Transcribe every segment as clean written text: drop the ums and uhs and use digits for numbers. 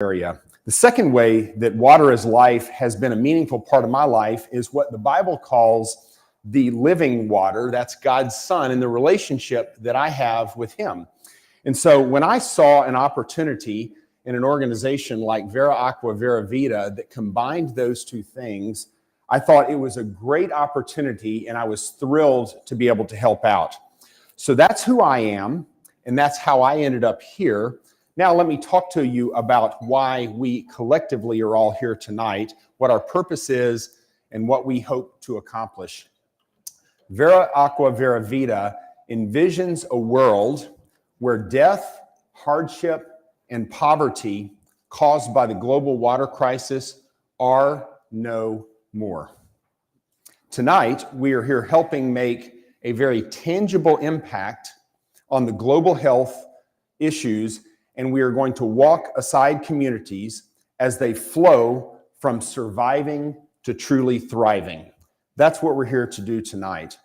area. The second way that water is life has been a meaningful part of my life is what the Bible calls the living water. That's God's Son and the relationship that I have with him. And so when I saw an opportunity in an organization like Vera Aqua Vera Vita that combined those two things, I thought it was a great opportunity and I was thrilled to be able to help out. So that's who I am, and that's how I ended up here. Now let me talk to you about why we collectively are all here tonight, what our purpose is, and what we hope to accomplish. Vera Aqua Vera Vita envisions a world where death, hardship, and poverty caused by the global water crisis are no more. Tonight, we are here helping make a very tangible impact on the global health issues, and we are going to walk aside communities as they flow from surviving to truly thriving. That's what we're here to do tonight.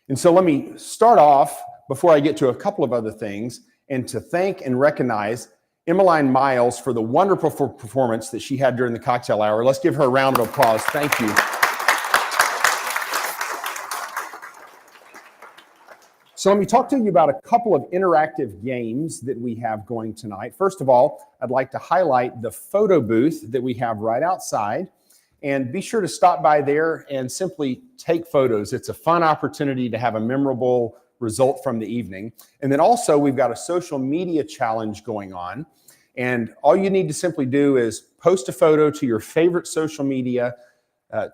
And so let me start off, before I get to a couple of other things, and to thank and recognize Emmeline Miles for the wonderful performance that she had during the cocktail hour. Let's give her a round of applause. Thank you. So let me talk to you about a couple of interactive games that we have going tonight. First of all, I'd like to highlight the photo booth that we have right outside. And be sure to stop by there and simply take photos. It's a fun opportunity to have a memorable result from the evening. And then also we've got a social media challenge going on. And all you need to simply do is post a photo to your favorite social media,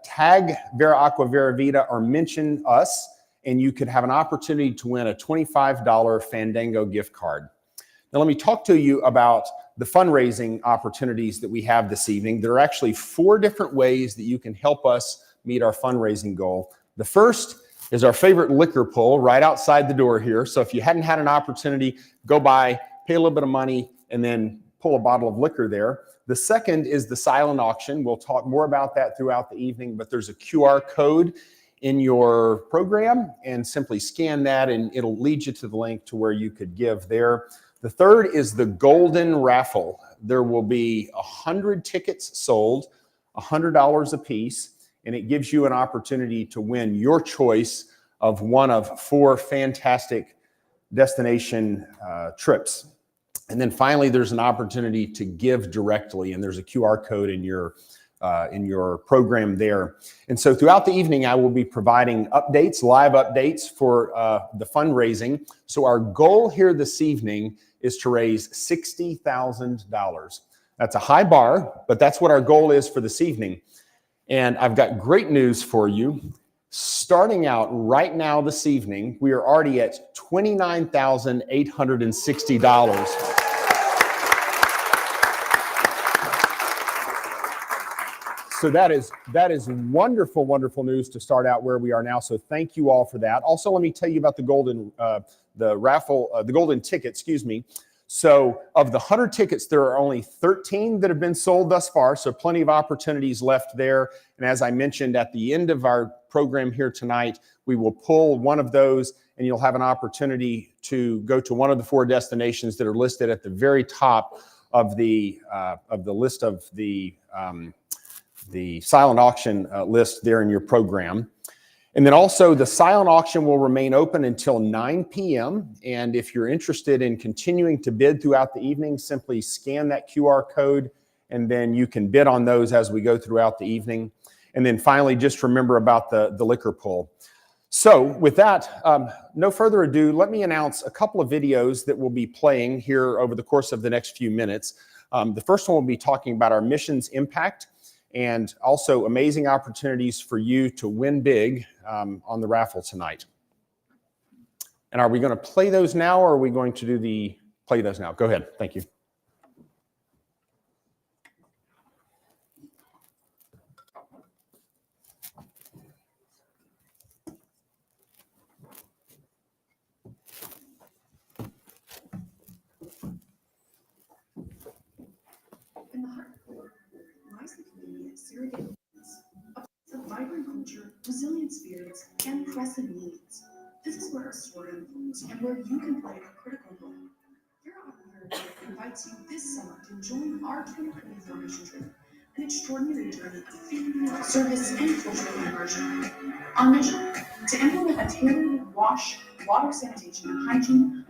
tag Vera Aqua Vera Vita or mention us, and you could have an opportunity to win a $25 Fandango gift card. Now let me talk to you about the fundraising opportunities that we have this evening. There are actually 4 different ways that you can help us meet our fundraising goal. The first is our favorite liquor pull right outside the door here. So if you hadn't had an opportunity, go by, pay a little bit of money, and then pull a bottle of liquor there. The second is the silent auction. We'll talk more about that throughout the evening, but there's a QR code in your program, and simply scan that and it'll lead you to the link to where you could give there. The third is the Golden Raffle. There will be 100 tickets sold, $100 a piece, and it gives you an opportunity to win your choice of one of 4 fantastic destination trips. And then finally, there's an opportunity to give directly, and there's a QR code in your program there. And so throughout the evening, I will be providing updates, live updates for the fundraising. So our goal here this evening is to raise $60,000. That's a high bar, but that's what our goal is for this evening. And I've got great news for you. Starting out right now this evening, we are already at $29,860. So that is wonderful, wonderful news to start out where we are now. So thank you all for that. Also, let me tell you about the golden ticket, excuse me. So of the 100 tickets, there are only 13 that have been sold thus far. So plenty of opportunities left there. And as I mentioned, at the end of our program here tonight, we will pull one of those and you'll have an opportunity to go to one of the 4 destinations that are listed at the very top of the list of the silent auction list there in your program. And then also the silent auction will remain open until 9 p.m. And if you're interested in continuing to bid throughout the evening, simply scan that QR code and then you can bid on those as we go throughout the evening. And then finally, just remember about the liquor pull. So with that, no further ado, let me announce a couple of videos that will be playing here over the course of the next few minutes. The first one will be talking about our missions impact, and also amazing opportunities for you to win big on the raffle tonight. And are we going to play those now, or are we going to play those now? Go ahead. Thank you. In the heart of Peru lies the community of surrogate homes, a place of vibrant culture, resilient spirits, and pressing needs. This is where our story unfolds and where you can play a critical role. Vera Aqua invite invites you this summer to join our 2020 formation trip, an extraordinary journey of faith, service, and cultural immersion. Our mission: to implement a tailored wash, water sanitation, and hygiene.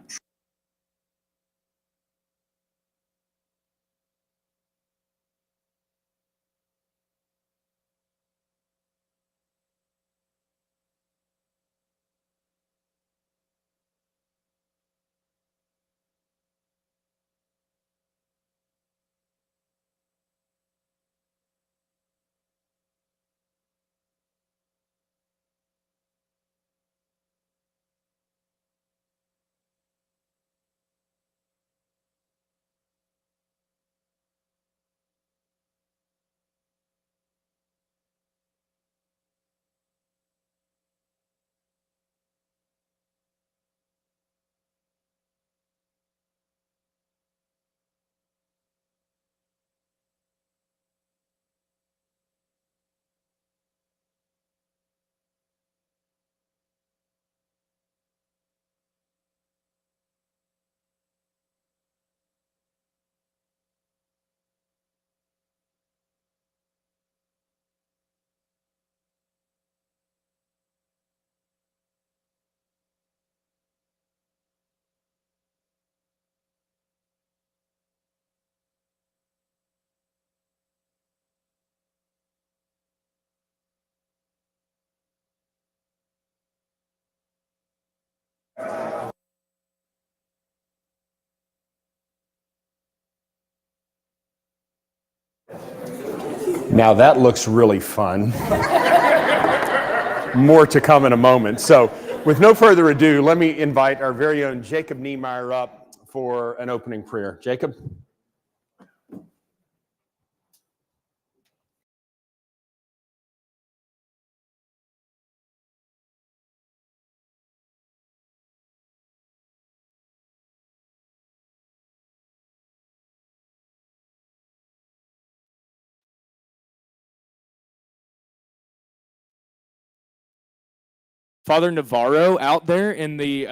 Now that looks really fun. More to come in a moment. So with no further ado, let me invite our very own Jacob Niemeyer up for an opening prayer. Jacob? Father Navarro out there in the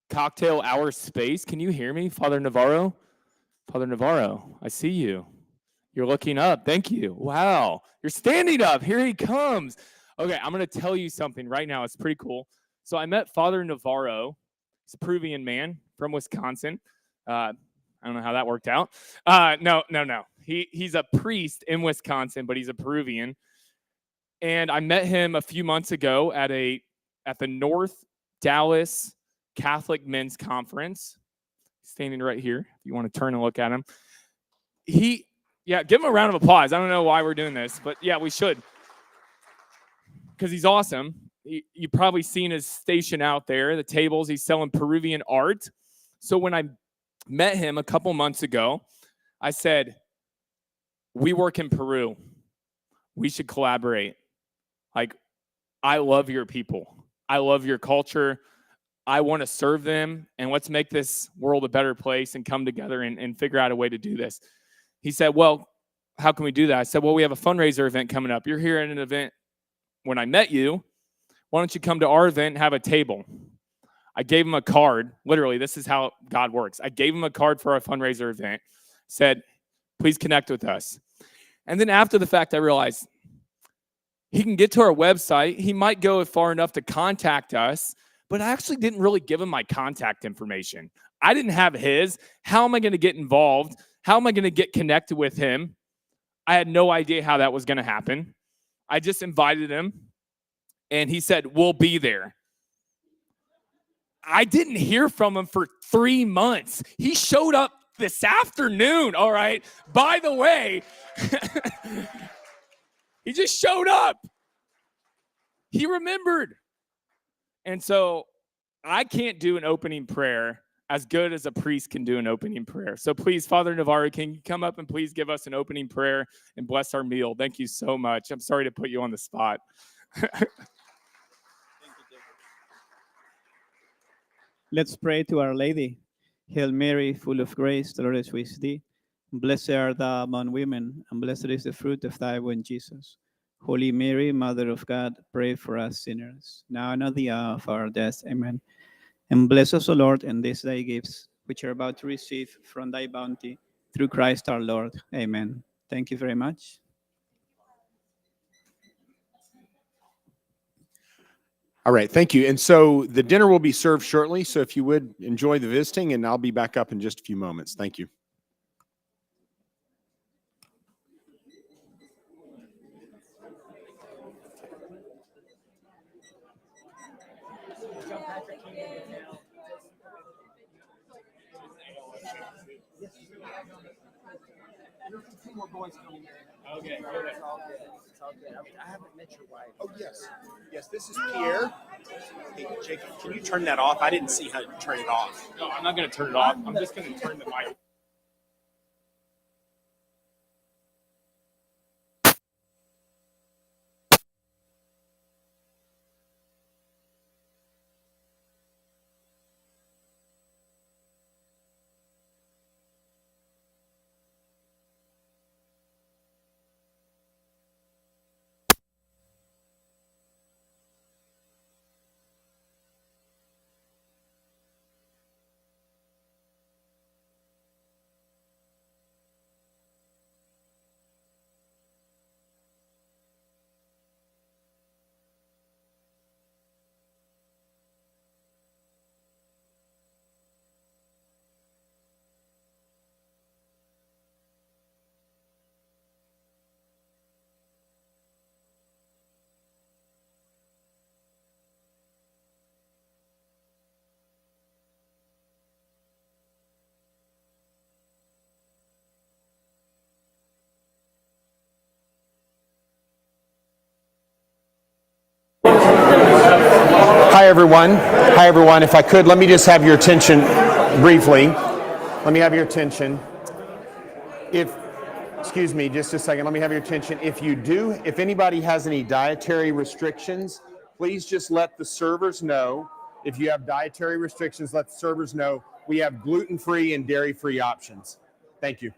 cocktail hour space. Can you hear me, Father Navarro? Father Navarro, I see you. You're looking up. Thank you. Wow. You're standing up. Here he comes. Okay, I'm going to tell you something right now. It's pretty cool. So I met Father Navarro. He's a Peruvian man from Wisconsin. I don't know how that worked out. No. He's a priest in Wisconsin, but he's a Peruvian. And I met him a few months ago at the North Dallas Catholic Men's Conference. Standing right here, if you want to turn and look at him. Give him a round of applause. I don't know why we're doing this, but yeah, we should. Because he's awesome. You've probably seen his station out there, the tables. He's selling Peruvian art. So when I met him a couple months ago, I said, we work in Peru. We should collaborate. Like, I love your people. I love your culture. I want to serve them, and let's make this world a better place and come together and figure out a way to do this. He said, well, how can we do that? I said, well, we have a fundraiser event coming up. You're here at an event when I met you. Why don't you come to our event and have a table? I gave him a card. Literally, this is how God works. I gave him a card for our fundraiser event, said, please connect with us. And then after the fact, I realized he can get to our website. He might go far enough to contact us, but I actually didn't really give him my contact information. I didn't have his. How am I going to get involved? How am I going to get connected with him? I had no idea how that was going to happen. I just invited him, and he said, we'll be there. I didn't hear from him for 3 months. He showed up this afternoon, all right? By the way, he just showed up. He remembered. And so I can't do an opening prayer as good as a priest can do an opening prayer. So please, Father Navarro, can you come up and please give us an opening prayer and bless our meal? Thank you so much. I'm sorry to put you on the spot. Let's pray to Our Lady. Hail Mary, full of grace, the Lord is with thee. Blessed art thou among women, and blessed is the fruit of thy womb, Jesus. Holy Mary, Mother of God, pray for us sinners, now and at the hour of our death. Amen. And bless us, O Lord, in this thy gifts, which are about to receive from thy bounty through Christ our Lord. Amen. Thank you very much. All right, thank you. And so the dinner will be served shortly. So if you would enjoy the visiting, and I'll be back up in just a few moments. Thank you. Okay. I haven't met your wife. Oh, yes. Yes, this is Pierre. Hey, Jacob, can you turn that off? I didn't see how to turn it off. No, I'm not going to turn it off. I'm just going to turn the mic. Hi, everyone. Hi, everyone. If I could, let me just have your attention briefly. Let me have your attention. Excuse me, just a second. Let me have your attention. If anybody has any dietary restrictions, please just let the servers know. If you have dietary restrictions, let the servers know. We have gluten-free and dairy-free options. Thank you.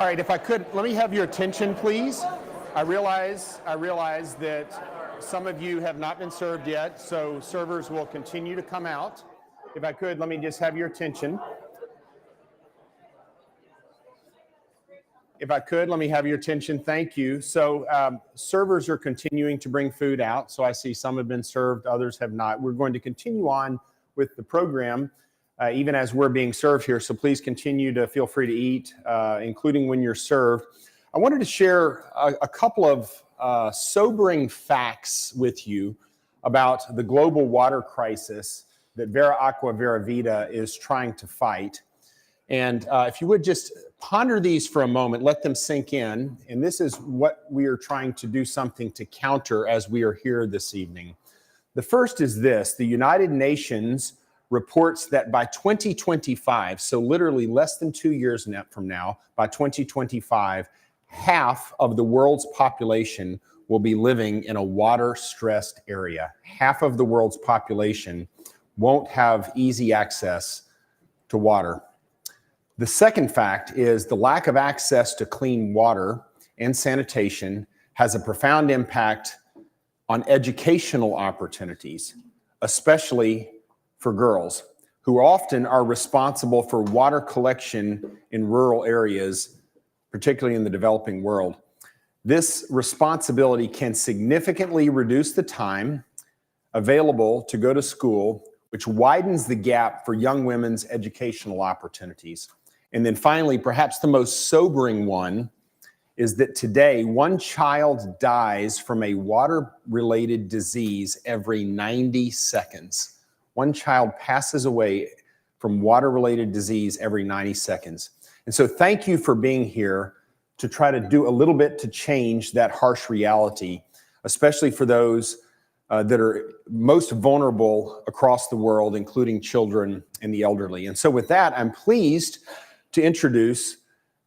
All right, if I could, let me have your attention, please. I realize that some of you have not been served yet, so servers will continue to come out. If I could, let me just have your attention. If I could, let me have your attention. Thank you. So servers are continuing to bring food out. So I see some have been served, others have not. We're going to continue on with the program, even as we're being served here. So please continue to feel free to eat, including when you're served. I wanted to share a couple of sobering facts with you about the global water crisis that Vera Aqua Vera Vida is trying to fight. And if you would just ponder these for a moment, let them sink in. And this is what we are trying to do something to counter as we are here this evening. The first is this: the United Nations reports that by 2025, so literally less than 2 years from now, by 2025, half of the world's population will be living in a water-stressed area. Half of the world's population won't have easy access to water. The second fact is the lack of access to clean water and sanitation has a profound impact on educational opportunities, especially for girls, who often are responsible for water collection in rural areas, particularly in the developing world. This responsibility can significantly reduce the time available to go to school, which widens the gap for young women's educational opportunities. And then finally, perhaps the most sobering one is that today, one child dies from a water-related disease every 90 seconds. One child passes away from water-related disease every 90 seconds. And so thank you for being here to try to do a little bit to change that harsh reality, especially for those that are most vulnerable across the world, including children and the elderly. And so with that, I'm pleased to introduce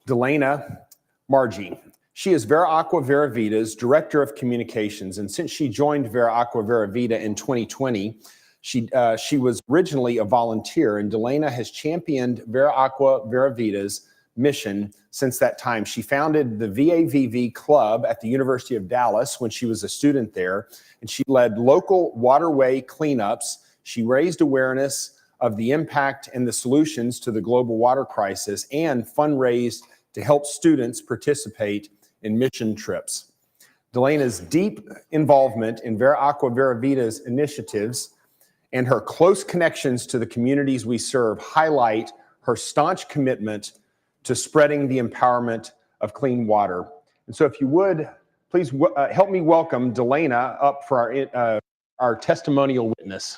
Delana Margie. She is Vera Aqua Vera Vida's Director of Communications. And since she joined Vera Aqua Vera Vida in 2020, she was originally a volunteer, and Delana has championed Vera Aqua Vera Vida's mission since that time. She founded the VAVV Club at the University of Dallas when she was a student there, and she led local waterway cleanups. She raised awareness of the impact and the solutions to the global water crisis, and fundraised to help students participate in mission trips. Delana's deep involvement in Vera Aqua Vera Vida's initiatives and her close connections to the communities we serve highlight her staunch commitment to spreading the empowerment of clean water. And so if you would, please help me welcome Delana up for our testimonial witness.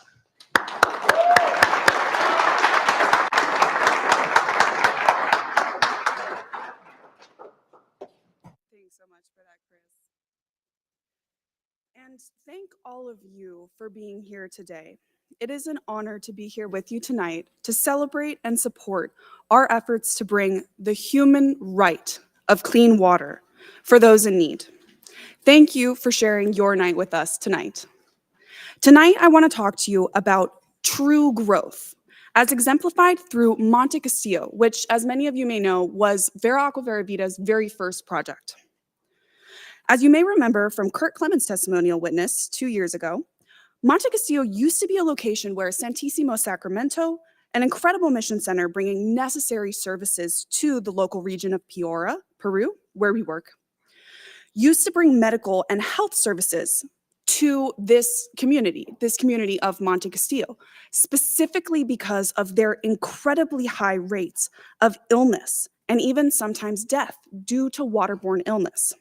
Thanks so much for that, Chris. And thank all of you for being here today. It is an honor to be here with you tonight to celebrate and support our efforts to bring the human right of clean water for those in need. Thank you for sharing your night with us tonight. Tonight, I want to talk to you about true growth, as exemplified through Monte Castillo, which, as many of you may know, was Vera Aqua Vera Vida's very first project. As you may remember from Kurt Clement's testimonial witness 2 years ago, Monte Castillo used to be a location where Santissimo Sacramento, an incredible mission center bringing necessary services to the local region of Piura, Peru, where we work, used to bring medical and health services to this community of Monte Castillo, specifically because of their incredibly high rates of illness and even sometimes death due to waterborne illness.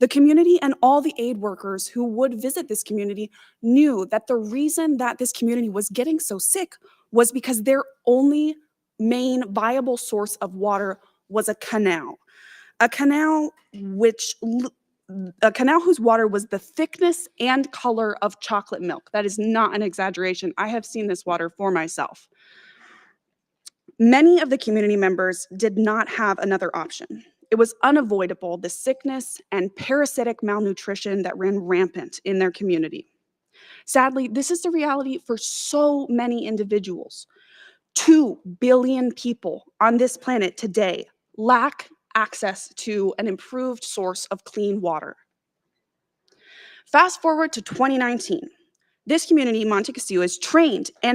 The community and all the aid workers who would visit this community knew that the reason that this community was getting so sick was because their only main viable source of water was a canal whose water was the thickness and color of chocolate milk. That is not an exaggeration. I have seen this water for myself. Many of the community members did not have another option. It was unavoidable, the sickness and parasitic malnutrition that ran rampant in their community. Sadly, this is the reality for so many individuals. 2 billion people on this planet today lack access to an improved source of clean water. Fast forward to 2019. This community, Monte Castillo, is trained to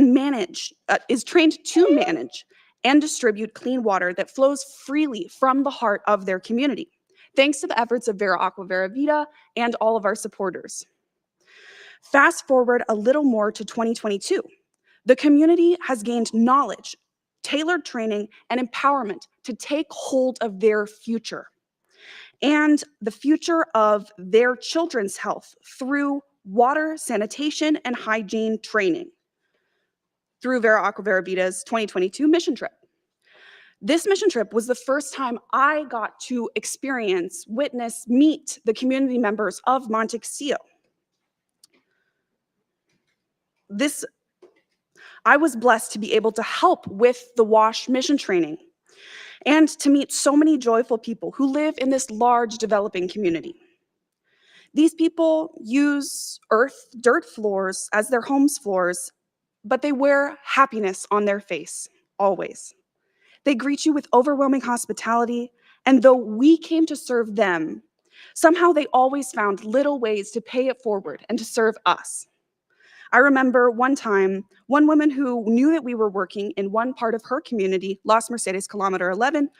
manage and distribute clean water that flows freely from the heart of their community, thanks to the efforts of Vera Aqua Vera Vida and all of our supporters. Fast forward a little more to 2022. The community has gained knowledge, tailored training, and empowerment to take hold of their future and the future of their children's health through water, sanitation, and hygiene training through Vera Aqua Vera Vida's 2022 mission trip. This mission trip was the first time I got to experience, witness, meet the community members of Monte Castillo. I was blessed to be able to help with the WASH mission training and to meet so many joyful people who live in this large developing community. These people use dirt floors as their home's floors, but they wear happiness on their face, always. They greet you with overwhelming hospitality, and though we came to serve them, somehow they always found little ways to pay it forward and to serve us. I remember one time, one woman who knew that we were working in one part of her community, Las Mercedes Kilometer 11,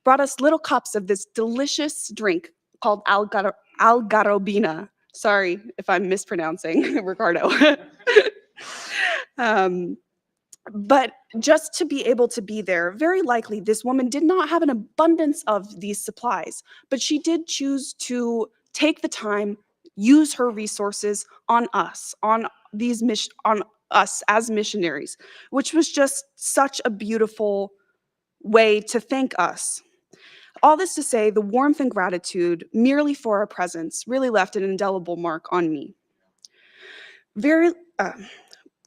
brought us little cups of this delicious drink called algarrobina. Sorry if I'm mispronouncing, Ricardo. But just to be able to be there, very likely this woman did not have an abundance of these supplies, but she did choose to take the time, use her resources on us, on us as missionaries, which was just such a beautiful way to thank us. All this to say, the warmth and gratitude merely for our presence really left an indelible mark on me.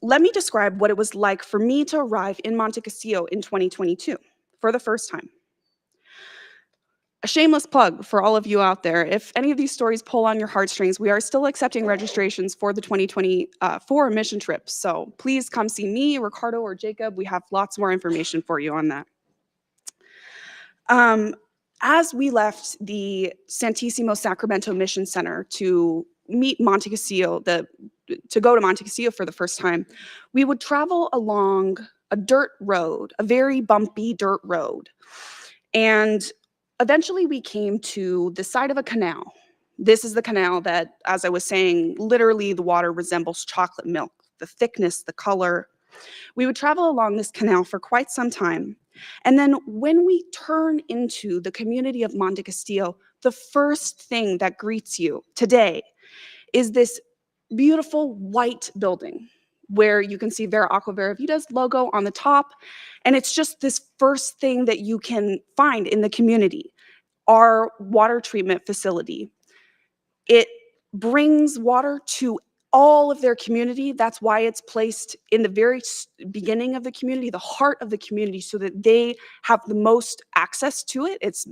Let me describe what it was like for me to arrive in Monte Castillo in 2022 for the first time. A shameless plug for all of you out there. If any of these stories pull on your heartstrings, we are still accepting registrations for the 2024 mission trips. So please come see me, Ricardo, or Jacob. We have lots more information for you on that. As we left the Santissimo Sacramento Mission Center to meet Monte Castillo, to go to Monte Castillo for the first time, we would travel along a dirt road, a very bumpy dirt road. And eventually we came to the side of a canal. This is the canal that, as I was saying, literally the water resembles chocolate milk, the thickness, the color. We would travel along this canal for quite some time. And then when we turn into the community of Monte Castillo, the first thing that greets you today is this beautiful white building where you can see Vera Aqua Vera Vida's logo on the top. And it's just this first thing that you can find in the community, our water treatment facility. It brings water to all of their community. That's why it's placed in the very beginning of the community, the heart of the community, so that they have the most access to it. It's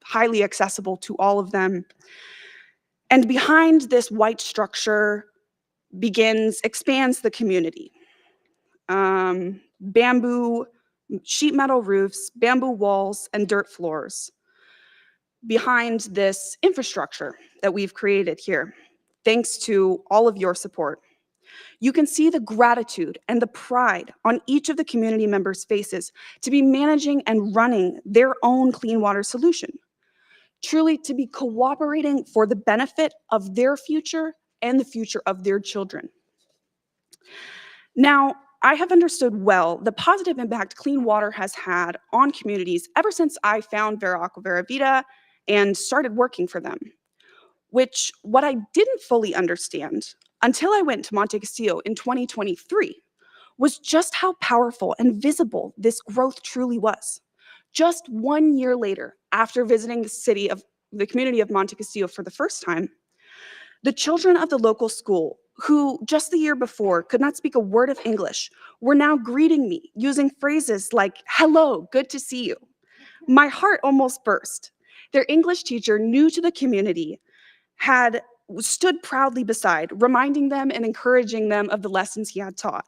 highly accessible to all of them. And behind this white structure expands the community. Bamboo, sheet metal roofs, bamboo walls, and dirt floors behind this infrastructure that we've created here, thanks to all of your support. You can see the gratitude and the pride on each of the community members' faces to be managing and running their own clean water solution, truly to be cooperating for the benefit of their future and the future of their children. Now, I have understood well the positive impact clean water has had on communities ever since I found Vera Aqua Vera Vida and started working for them, which what I didn't fully understand until I went to Monte Castillo in 2023 was just how powerful and visible this growth truly was. Just 1 year later, after visiting the community of Monte Castillo for the first time, the children of the local school, who just the year before could not speak a word of English, were now greeting me using phrases like, "Hello, good to see you." My heart almost burst. Their English teacher, new to the community, had stood proudly beside, reminding them and encouraging them of the lessons he had taught.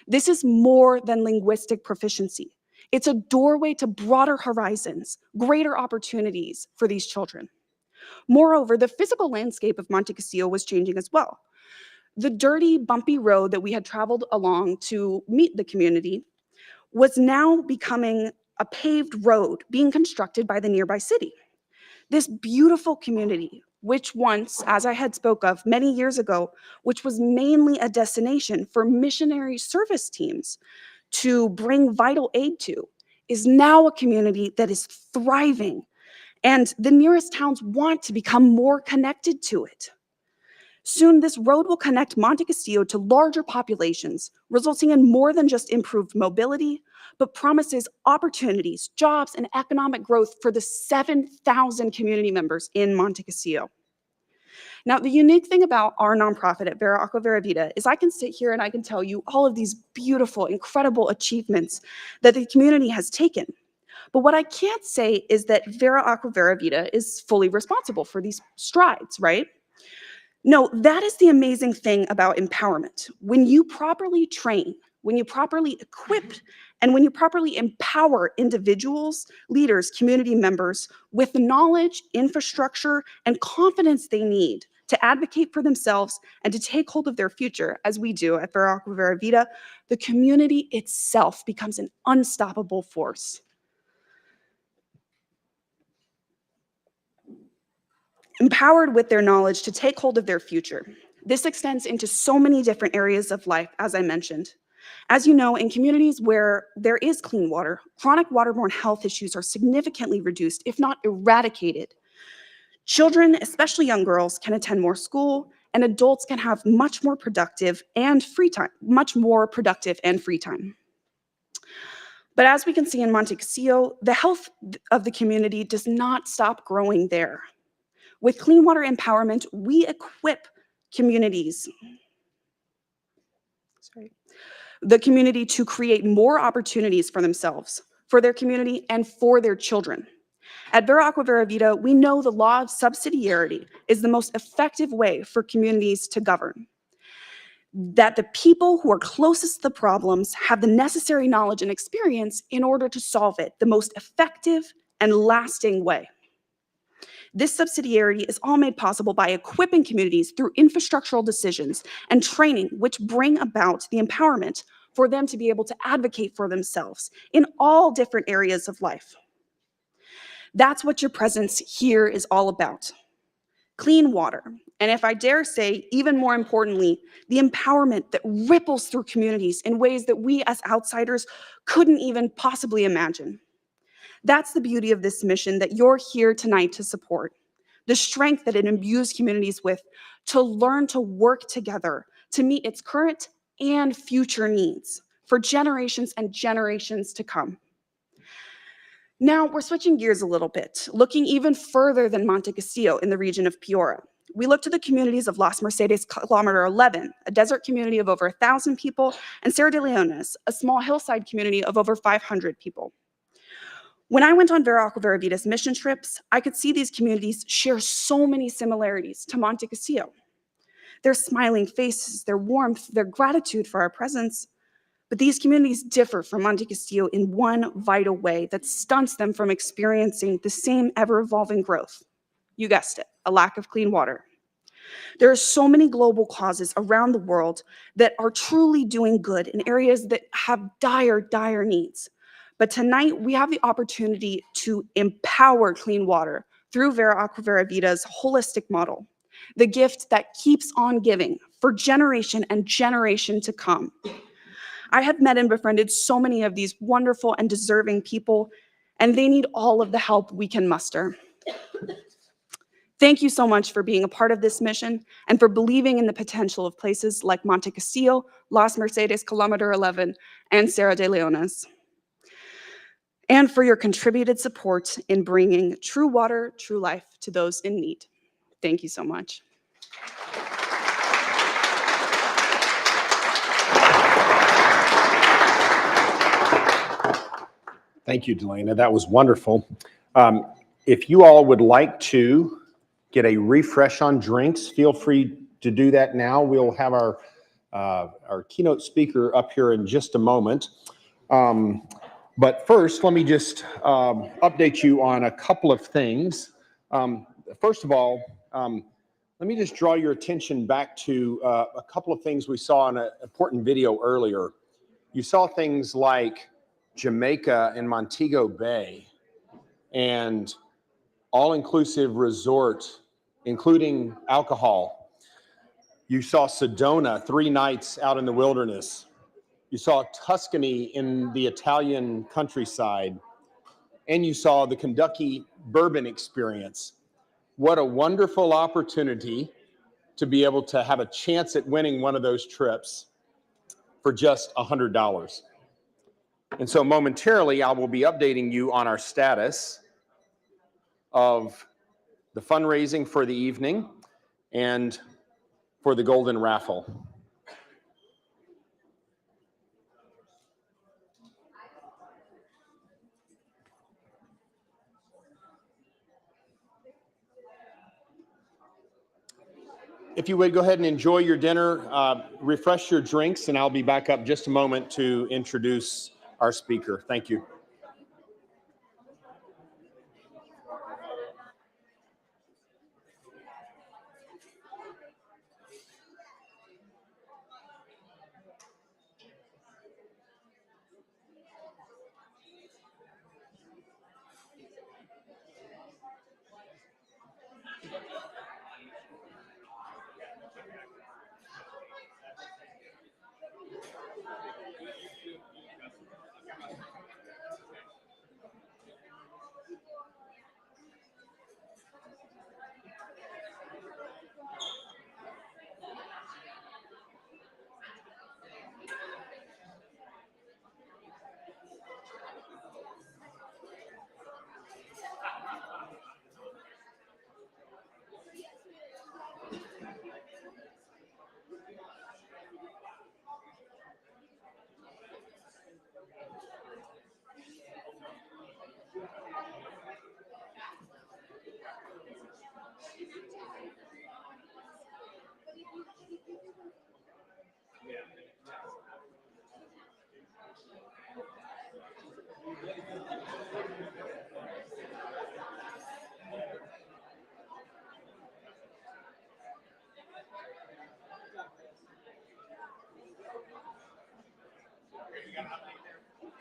This is more than linguistic proficiency. It's a doorway to broader horizons, greater opportunities for these children. Moreover, the physical landscape of Monte Cassio was changing as well. The dirty, bumpy road that we had traveled along to meet the community was now becoming a paved road being constructed by the nearby city. This beautiful community, which once, as I had spoke of many years ago, which was mainly a destination for missionary service teams to bring vital aid to, is now a community that is thriving, and the nearest towns want to become more connected to it. Soon, this road will connect Monte Cassio to larger populations, resulting in more than just improved mobility, but promises opportunities, jobs, and economic growth for the 7,000 community members in Monte Cassio. Now, the unique thing about our nonprofit at Vera Aqua Vera Vida is I can sit here and I can tell you all of these beautiful, incredible achievements that the community has taken. But what I can't say is that Vera Aqua Vera Vida is fully responsible for these strides, right? No, that is the amazing thing about empowerment. When you properly train, when you properly equip, and when you properly empower individuals, leaders, community members with the knowledge, infrastructure, and confidence they need to advocate for themselves and to take hold of their future, as we do at Vera Aqua Vera Vida, the community itself becomes an unstoppable force. Empowered with their knowledge to take hold of their future. This extends into so many different areas of life, as I mentioned. As you know, in communities where there is clean water, chronic waterborne health issues are significantly reduced, if not eradicated. Children, especially young girls, can attend more school, and adults can have much more productive and free time. But as we can see in Monte Cassio, the health of the community does not stop growing there. With clean water empowerment, we equip communities, the community to create more opportunities for themselves, for their community, and for their children. At Vera Aqua Vera Vida, we know the law of subsidiarity is the most effective way for communities to govern. That the people who are closest to the problems have the necessary knowledge and experience in order to solve it the most effective and lasting way. This subsidiarity is all made possible by equipping communities through infrastructural decisions and training, which bring about the empowerment for them to be able to advocate for themselves in all different areas of life. That's what your presence here is all about. Clean water, and if I dare say, even more importantly, the empowerment that ripples through communities in ways that we as outsiders couldn't even possibly imagine. That's the beauty of this mission that you're here tonight to support. The strength that it imbues communities with to learn to work together to meet its current and future needs for generations and generations to come. Now we're switching gears a little bit, looking even further than Monte Cassio in the region of Piora. We look to the communities of Las Mercedes Kilometer 11, a desert community of over 1,000 people, and Serra de Leones, a small hillside community of over 500 people. When I went on Vera Aqua Vera Vida's mission trips, I could see these communities share so many similarities to Monte Cassio. Their smiling faces, their warmth, their gratitude for our presence. But these communities differ from Monte Cassio in one vital way that stunts them from experiencing the same ever-evolving growth. You guessed it, a lack of clean water. There are so many global causes around the world that are truly doing good in areas that have dire, dire needs. But tonight, we have the opportunity to empower clean water through Vera Aqua Vera Vida's holistic model, the gift that keeps on giving for generation and generation to come. I have met and befriended so many of these wonderful and deserving people, and they need all of the help we can muster. Thank you so much for being a part of this mission and for believing in the potential of places like Monte Cassio, Las Mercedes Kilometer 11, and Serra de Leones, and for your contributed support in bringing true water, true life to those in need. Thank you so much. Thank you, Delana. That was wonderful. If you all would like to get a refresh on drinks, feel free to do that now. We'll have our keynote speaker up here in just a moment. But first, let me just update you on a couple of things. First of all, let me just draw your attention back to a couple of things we saw in an important video earlier. You saw things like Jamaica and Montego Bay and all-inclusive resort, including alcohol. You saw Sedona, 3 nights out in the wilderness. You saw Tuscany in the Italian countryside. And you saw the Kentucky bourbon experience. What a wonderful opportunity to be able to have a chance at winning one of those trips for just $100. And so momentarily, I will be updating you on our status of the fundraising for the evening and for the Golden Raffle. If you would go ahead and enjoy your dinner, refresh your drinks, and I'll be back up just a moment to introduce our speaker. Thank you.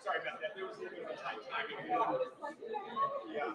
Sorry about that. There was a little bit of a tight timing. Yeah.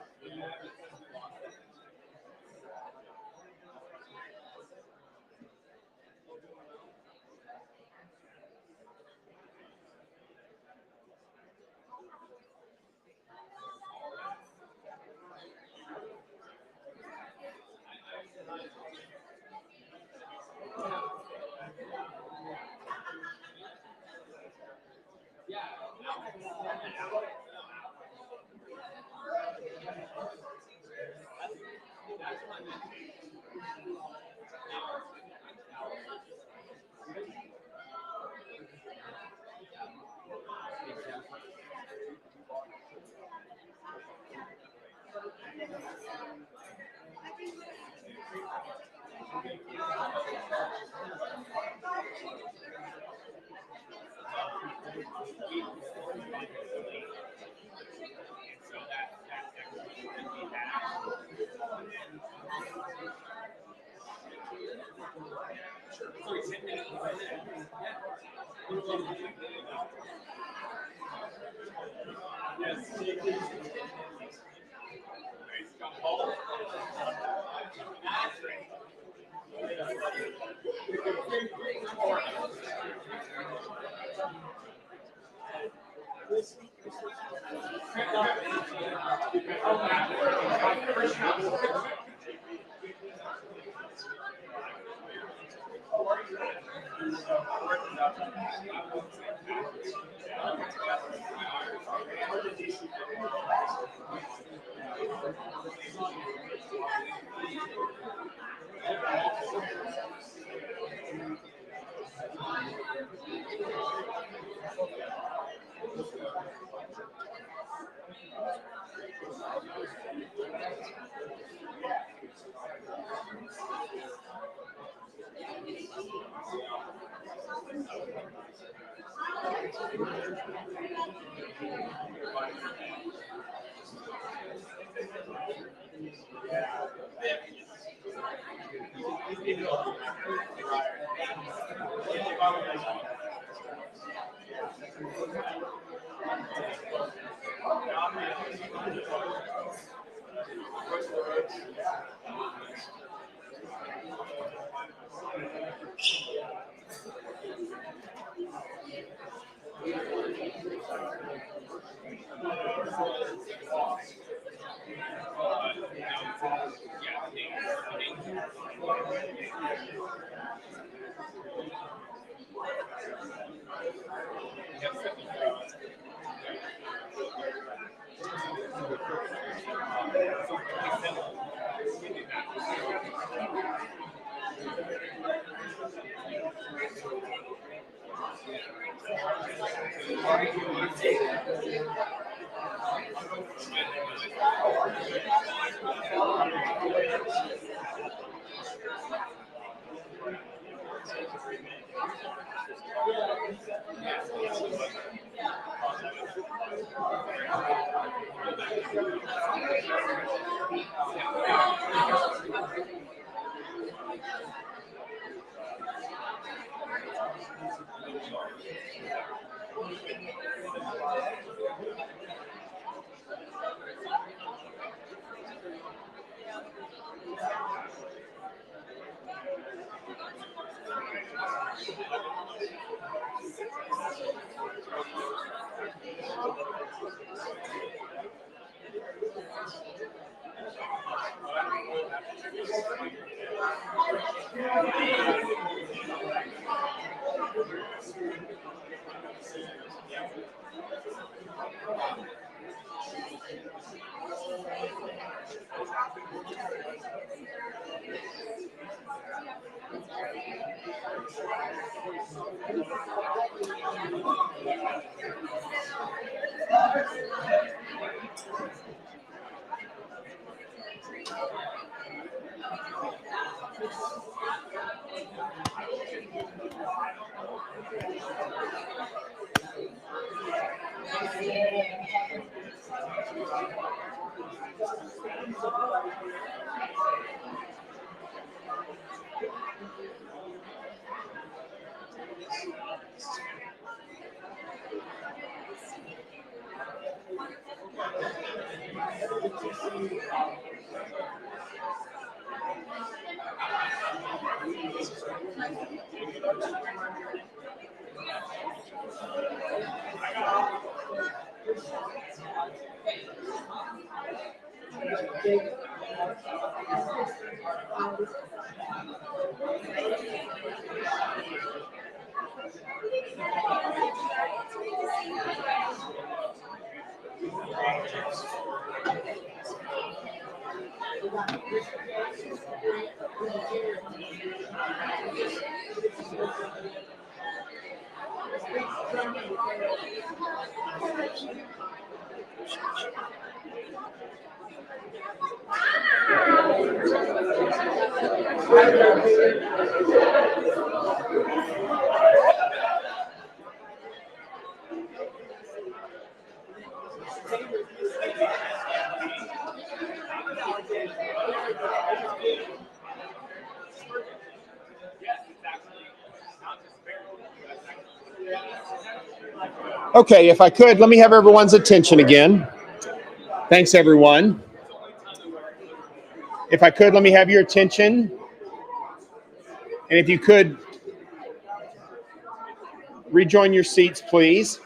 Okay, if I could, let me have everyone's attention again. Thanks, everyone. If I could, let me have your attention. And if you could, rejoin your seats, please.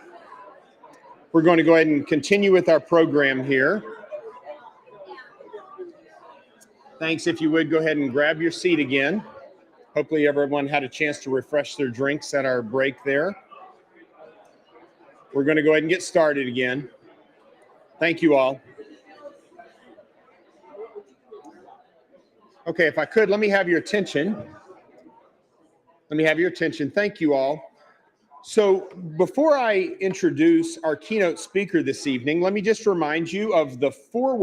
We're going to go ahead and continue with our program here. Thanks. If you would, go ahead and grab your seat again. Hopefully everyone had a chance to refresh their drinks at our break there. We're going to go ahead and get started again. Thank you all. Okay, if I could, let me have your attention. Let me have your attention. Thank you all. So before I introduce our keynote speaker this evening, let me just remind you of the four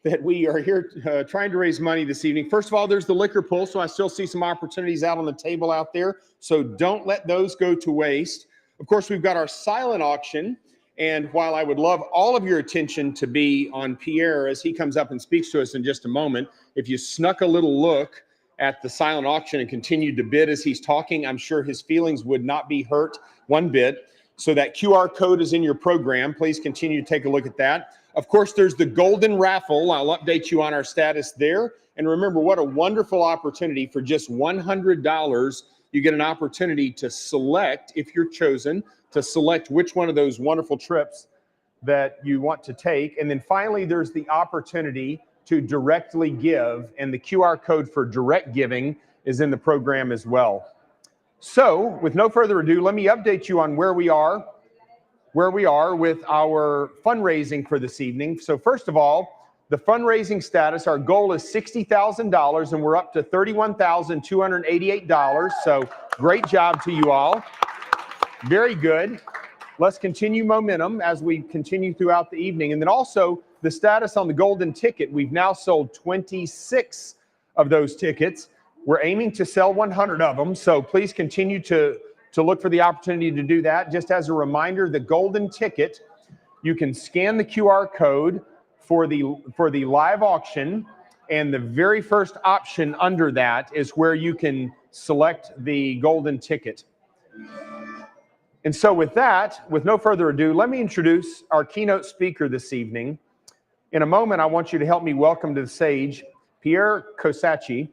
that we are here trying to raise money this evening. First of all, there's the liquor pull, so I still see some opportunities out on the table out there. So don't let those go to waste. Of course, we've got our silent auction. And while I would love all of your attention to be on Pierre as he comes up and speaks to us in just a moment, if you snuck a little look at the silent auction and continued to bid as he's talking, I'm sure his feelings would not be hurt one bit. So that QR code is in your program. Please continue to take a look at that. Of course, there's the Golden Raffle. I'll update you on our status there. And remember, what a wonderful opportunity. For just $100, you get an opportunity to select, if you're chosen, to select which one of those wonderful trips that you want to take. And then finally, there's the opportunity to directly give, and the QR code for direct giving is in the program as well. So with no further ado, let me update you on where we are with our fundraising for this evening. So first of all, the fundraising status, our goal is $60,000 and we're up to $31,288. So great job to you all. Very good. Let's continue momentum as we continue throughout the evening. And then also the status on the golden ticket. We've now sold 26 of those tickets. We're aiming to sell 100 of them. So please continue to look for the opportunity to do that. Just as a reminder, the golden ticket, you can scan the QR code for the live auction. And the very first option under that is where you can select the golden ticket. And so with that, with no further ado, let me introduce our keynote speaker this evening. In a moment, I want you to help me welcome to the stage Pierre Cosacci.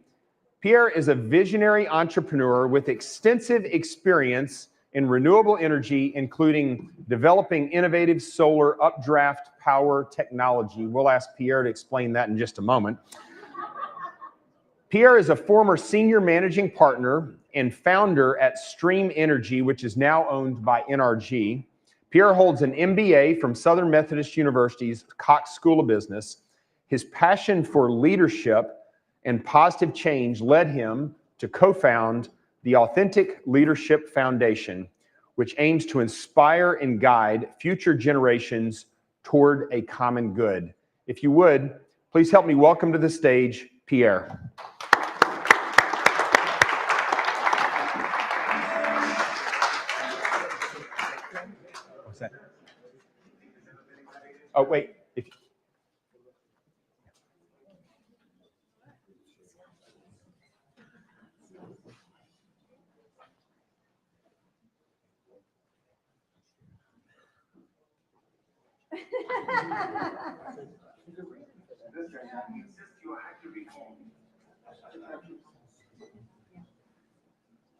Pierre is a visionary entrepreneur with extensive experience in renewable energy, including developing innovative solar updraft power technology. We'll ask Pierre to explain that in just a moment. Pierre is a former senior managing partner and founder at Stream Energy, which is now owned by NRG. Pierre holds an MBA from Southern Methodist University's Cox School of Business. His passion for leadership and positive change led him to co-found the Authentic Leadership Foundation, which aims to inspire and guide future generations toward a common good. If you would, please help me welcome to the stage, Pierre. What's that? Oh, wait.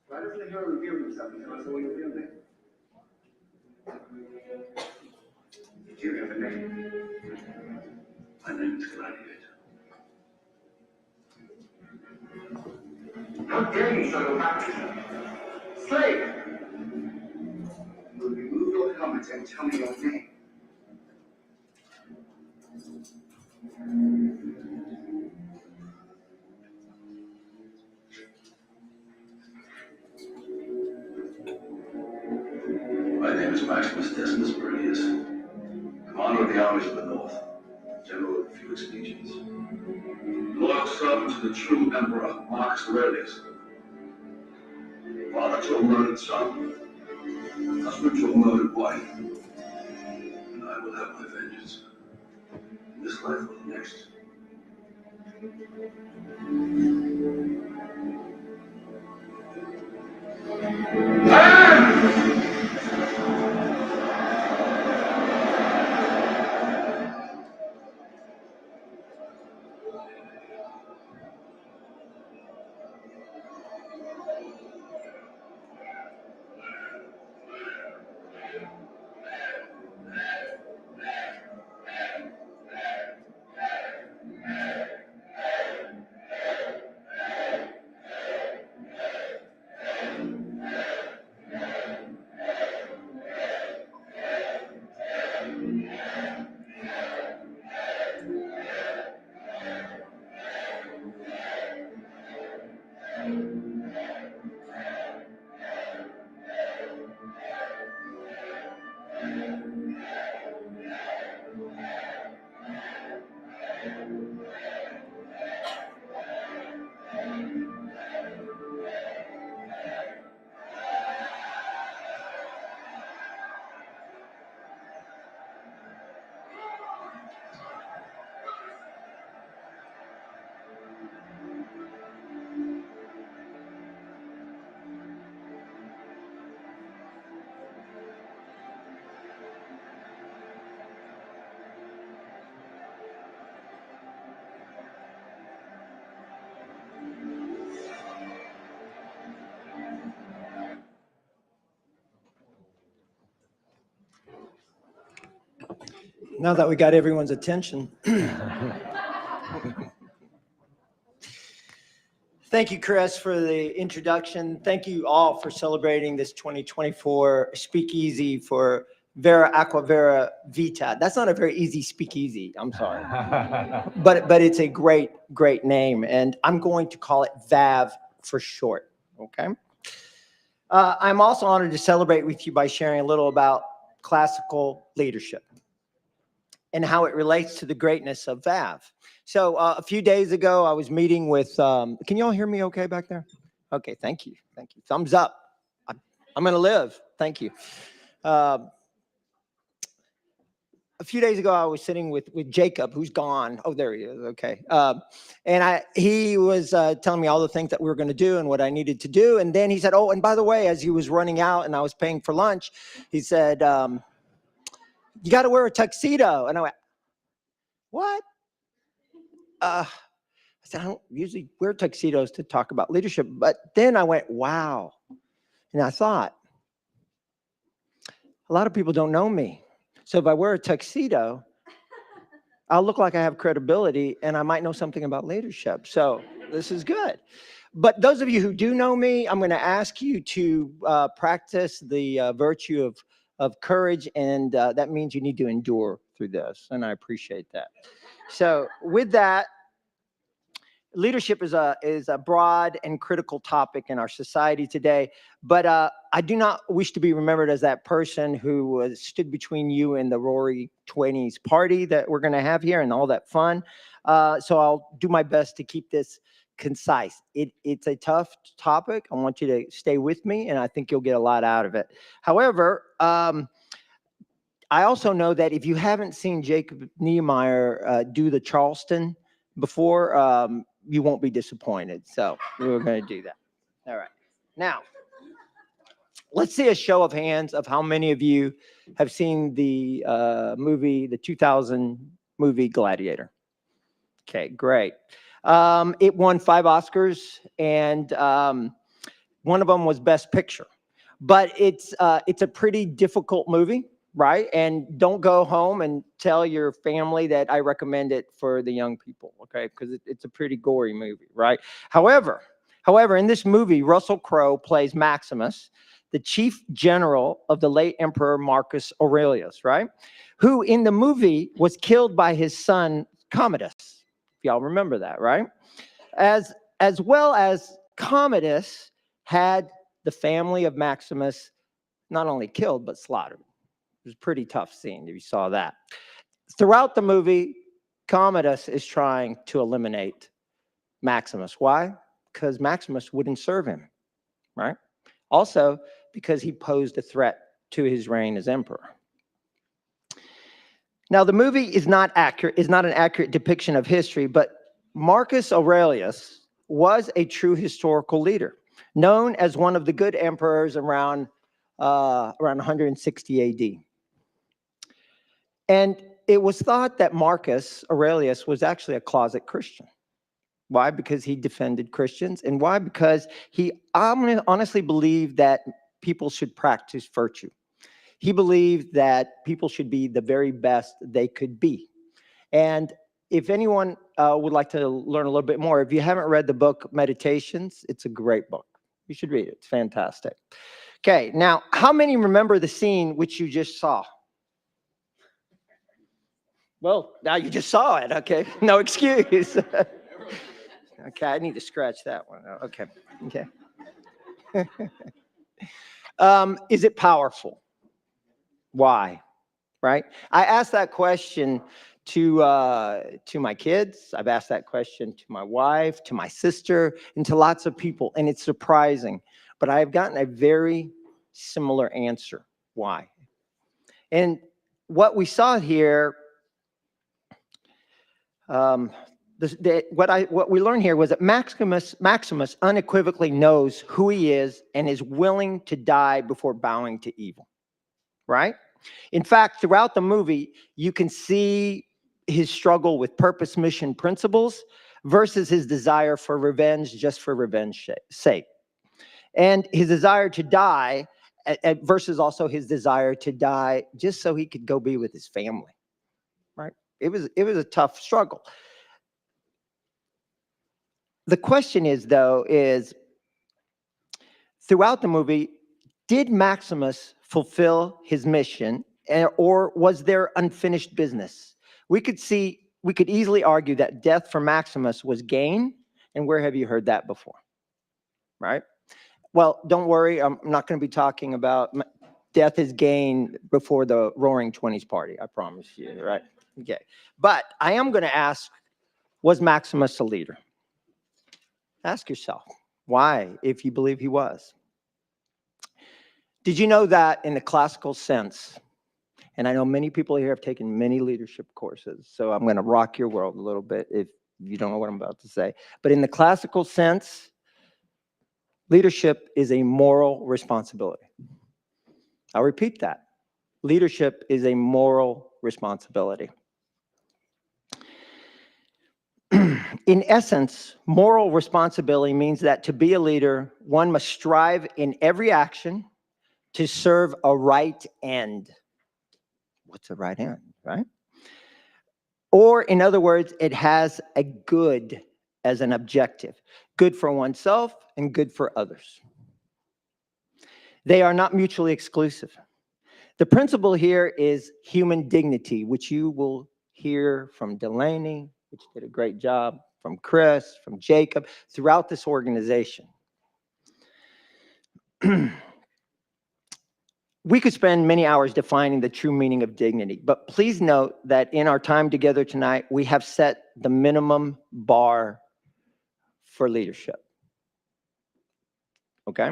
Why doesn't the hero reveal himself before it's all revealed then? Did you have a name? My name is Gladiator. How dare you show your baptism? Slave! You will remove your helmet and tell me your name. My name is Maximus Decimus Meridius, commander of the armies of the North, general of the Felix legions, loyal servant to the true emperor Marcus Aurelius, father to a murdered son, husband to a murdered wife, and I will have my vengeance in this life or the next. Now that we got everyone's attention. Thank you, Chris, for the introduction. Thank you all for celebrating this 2024 Speakeasy for Vera Aqua Vera Vita. That's not a very easy speakeasy, I'm sorry. but it's a great, great name. And I'm going to call it VAV for short, okay? I'm also honored to celebrate with you by sharing a little about classical leadership and how it relates to the greatness of VAV. So a few days ago, I was meeting with, can you all hear me okay back there? Okay, thank you, thank you. Thumbs up. I'm gonna live, thank you. A few days ago, I was sitting with Jacob, who's gone. Oh, there he is, okay. And he was telling me all the things that we were gonna do and what I needed to do. And then he said, oh, and by the way, as he was running out and I was paying for lunch, he said, you gotta wear a tuxedo. And I went, what? I said, I don't usually wear tuxedos to talk about leadership. But then I went, wow. And I thought, a lot of people don't know me. So if I wear a tuxedo, I'll look like I have credibility and I might know something about leadership. So this is good. But those of you who do know me, I'm going to ask you to practice the virtue of courage. And that means you need to endure through this. And I appreciate that. So with that, leadership is a broad and critical topic in our society today, but I do not wish to be remembered as that person who stood between you and the Rory 20s party that we're going to have here and all that fun. So I'll do my best to keep this concise. It's a tough topic. I want you to stay with me, and I think you'll get a lot out of it. However, I also know that if you haven't seen Jacob Niemeyer do the Charleston before, you won't be disappointed. So we're going to do that. All right. Now, let's see a show of hands of how many of you have seen the movie, the 2000 movie Gladiator. Okay, great. It won 5 Oscars, and one of them was Best Picture. But it's a pretty difficult movie, right? And don't go home and tell your family that I recommend it for the young people, okay? Because it's a pretty gory movie, right? However, in this movie, Russell Crowe plays Maximus, the chief general of the late Emperor Marcus Aurelius, right? Who in the movie was killed by his son Commodus. If y'all remember that, right? As well as Commodus had the family of Maximus not only killed, but slaughtered. It was a pretty tough scene if you saw that. Throughout the movie, Commodus is trying to eliminate Maximus. Why? Because Maximus wouldn't serve him, right? Also, because he posed a threat to his reign as emperor. Now, the movie is not an accurate depiction of history, but Marcus Aurelius was a true historical leader, known as one of the good emperors around 160 AD. And it was thought that Marcus Aurelius was actually a closet Christian. Why? Because he defended Christians. And why? Because he honestly believed that people should practice virtue. He believed that people should be the very best they could be. And if anyone would like to learn a little bit more, if you haven't read the book Meditations, it's a great book. You should read it. It's fantastic. Okay, now, how many remember the scene which you just saw? Well, now you just saw it, okay? No excuse. Okay, I need to scratch that one. Okay. Is it powerful? Why? Right? I asked that question to my kids. I've asked that question to my wife, to my sister, and to lots of people, and it's surprising. But I've gotten a very similar answer. Why? And what we saw here, what we learned here was that Maximus unequivocally knows who he is and is willing to die before bowing to evil, right? In fact, throughout the movie, you can see his struggle with purpose, mission, principles versus his desire for revenge just for revenge's sake. And his desire to die versus also his desire to die just so he could go be with his family, right? It was a tough struggle. The question is, though, is throughout the movie, did Maximus fulfill his mission, or was there unfinished business? We could easily argue that death for Maximus was gain, and where have you heard that before? Right? Well, don't worry, I'm not going to be talking about death is gain before the Roaring 20s party, I promise you, right? Okay. But I am going to ask, was Maximus a leader? Ask yourself, why, if you believe he was? Did you know that in the classical sense, and I know many people here have taken many leadership courses, so I'm going to rock your world a little bit if you don't know what I'm about to say. But in the classical sense, leadership is a moral responsibility. I'll repeat that. Leadership is a moral responsibility. In essence, moral responsibility means that to be a leader, one must strive in every action to serve a right end. What's a right end, right? Or in other words, it has a good as an objective. Good for oneself and good for others. They are not mutually exclusive. The principle here is human dignity, which you will hear from Delaney, which did a great job, from Chris, from Jacob, throughout this organization. We could spend many hours defining the true meaning of dignity, but please note that in our time together tonight, we have set the minimum bar for leadership. Okay?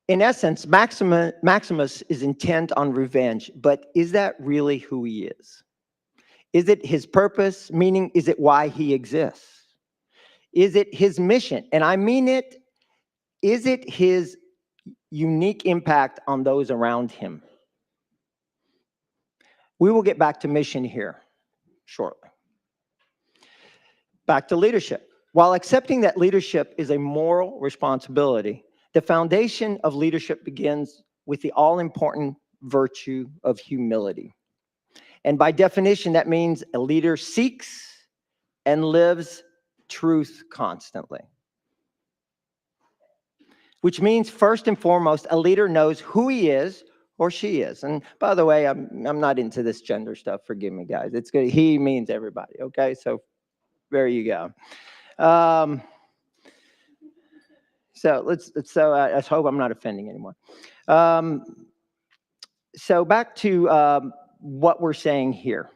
In essence, Maximus is intent on revenge, but is that really who he is? Is it his purpose? Meaning, is it why he exists? Is it his mission? And I mean it, is it his unique impact on those around him? We will get back to mission here shortly. Back to leadership. While accepting that leadership is a moral responsibility, the foundation of leadership begins with the all-important virtue of humility. And by definition, that means a leader seeks and lives truth constantly. Which means, first and foremost, a leader knows who he is or she is. And by the way, I'm not into this gender stuff. Forgive me, guys. It's good. He means everybody. Okay, so there you go. So I hope I'm not offending anyone. So back to what we're saying here.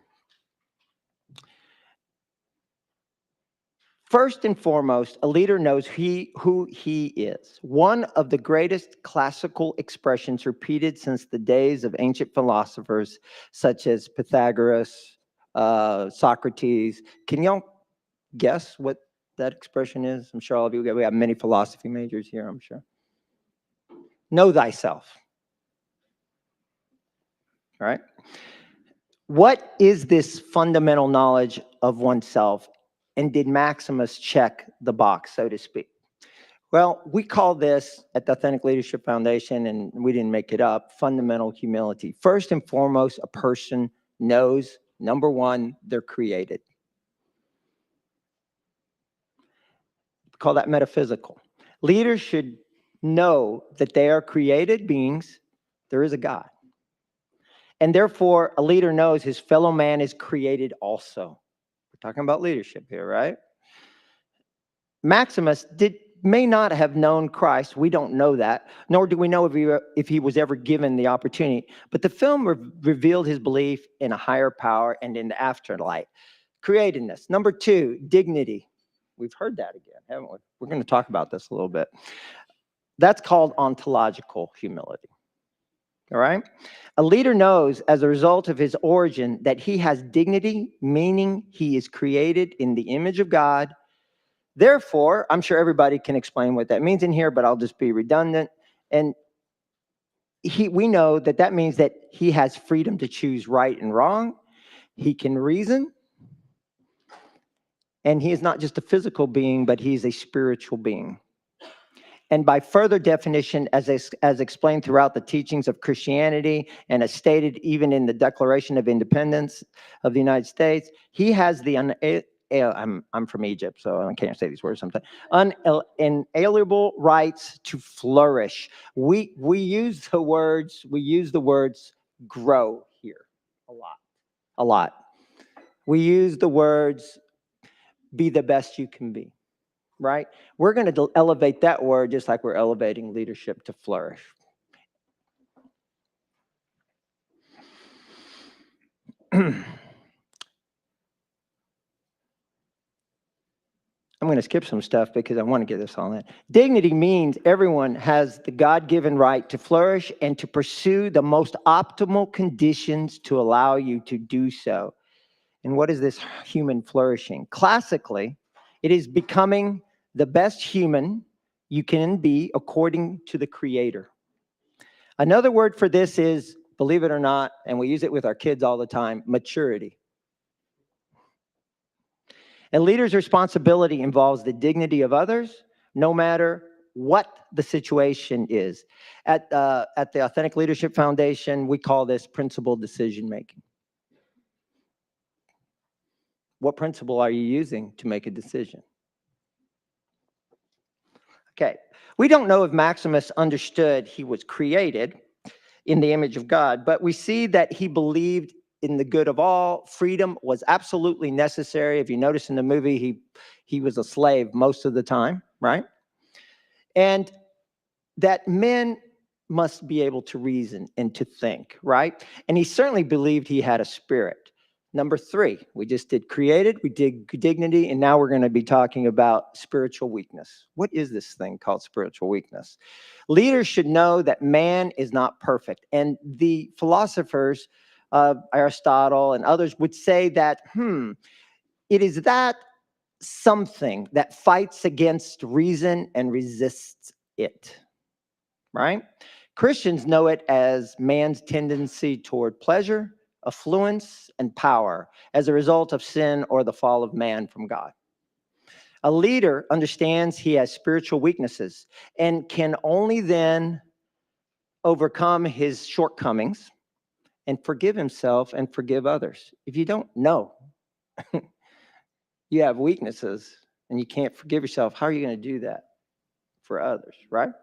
First and foremost, a leader knows who he is. One of the greatest classical expressions repeated since the days of ancient philosophers such as Pythagoras, Socrates. Can y'all guess what that expression is? I'm sure all of you, we have many philosophy majors here, I'm sure. Know thyself. All right? What is this fundamental knowledge of oneself? And did Maximus check the box, so to speak? Well, we call this at the Authentic Leadership Foundation, and we didn't make it up, fundamental humility. First and foremost, a person knows, number one, they're created. We call that metaphysical. Leaders should know that they are created beings. There is a God. And therefore, a leader knows his fellow man is created also. We're talking about leadership here, right? Maximus may not have known Christ. We don't know that, nor do we know if he was ever given the opportunity. But the film revealed his belief in a higher power and in the afterlife. Createdness. Number two, dignity. We've heard that again, haven't we? We're going to talk about this a little bit. That's called ontological humility. All right? A leader knows as a result of his origin that he has dignity, meaning he is created in the image of God. Therefore, I'm sure everybody can explain what that means in here, but I'll just be redundant. And we know that that means that he has freedom to choose right and wrong. He can reason. And he is not just a physical being, but he is a spiritual being. And by further definition, as explained throughout the teachings of Christianity and as stated even in the Declaration of Independence of the United States, he has the I'm from Egypt, so I can't say these words sometimes. Unalienable rights to flourish. We use the words grow here a lot. We use the words be the best you can be, right? We're going to elevate that word just like we're elevating leadership to flourish. I'm going to skip some stuff because I want to get this all in. Dignity means everyone has the God-given right to flourish and to pursue the most optimal conditions to allow you to do so. And what is this human flourishing? Classically, it is becoming the best human you can be according to the Creator. Another word for this is, believe it or not, and we use it with our kids all the time, maturity. A leader's responsibility involves the dignity of others, no matter what the situation is. At the Authentic Leadership Foundation, we call this principled decision making. What principle are you using to make a decision? Okay, we don't know if Maximus understood he was created in the image of God, but we see that he believed in the good of all. Freedom was absolutely necessary. If you notice in the movie, he was a slave most of the time, right? And that men must be able to reason and to think, right? And he certainly believed he had a spirit. Number 3, we just did created, we did dignity, and now we're going to be talking about spiritual weakness. What is this thing called spiritual weakness? Leaders should know that man is not perfect. And the philosophers, Aristotle and others, would say that, it is that something that fights against reason and resists it, right? Christians know it as man's tendency toward pleasure, affluence, and power as a result of sin or the fall of man from God. A leader understands he has spiritual weaknesses and can only then overcome his shortcomings and forgive himself and forgive others. If you don't know you have weaknesses and you can't forgive yourself, how are you going to do that for others, right?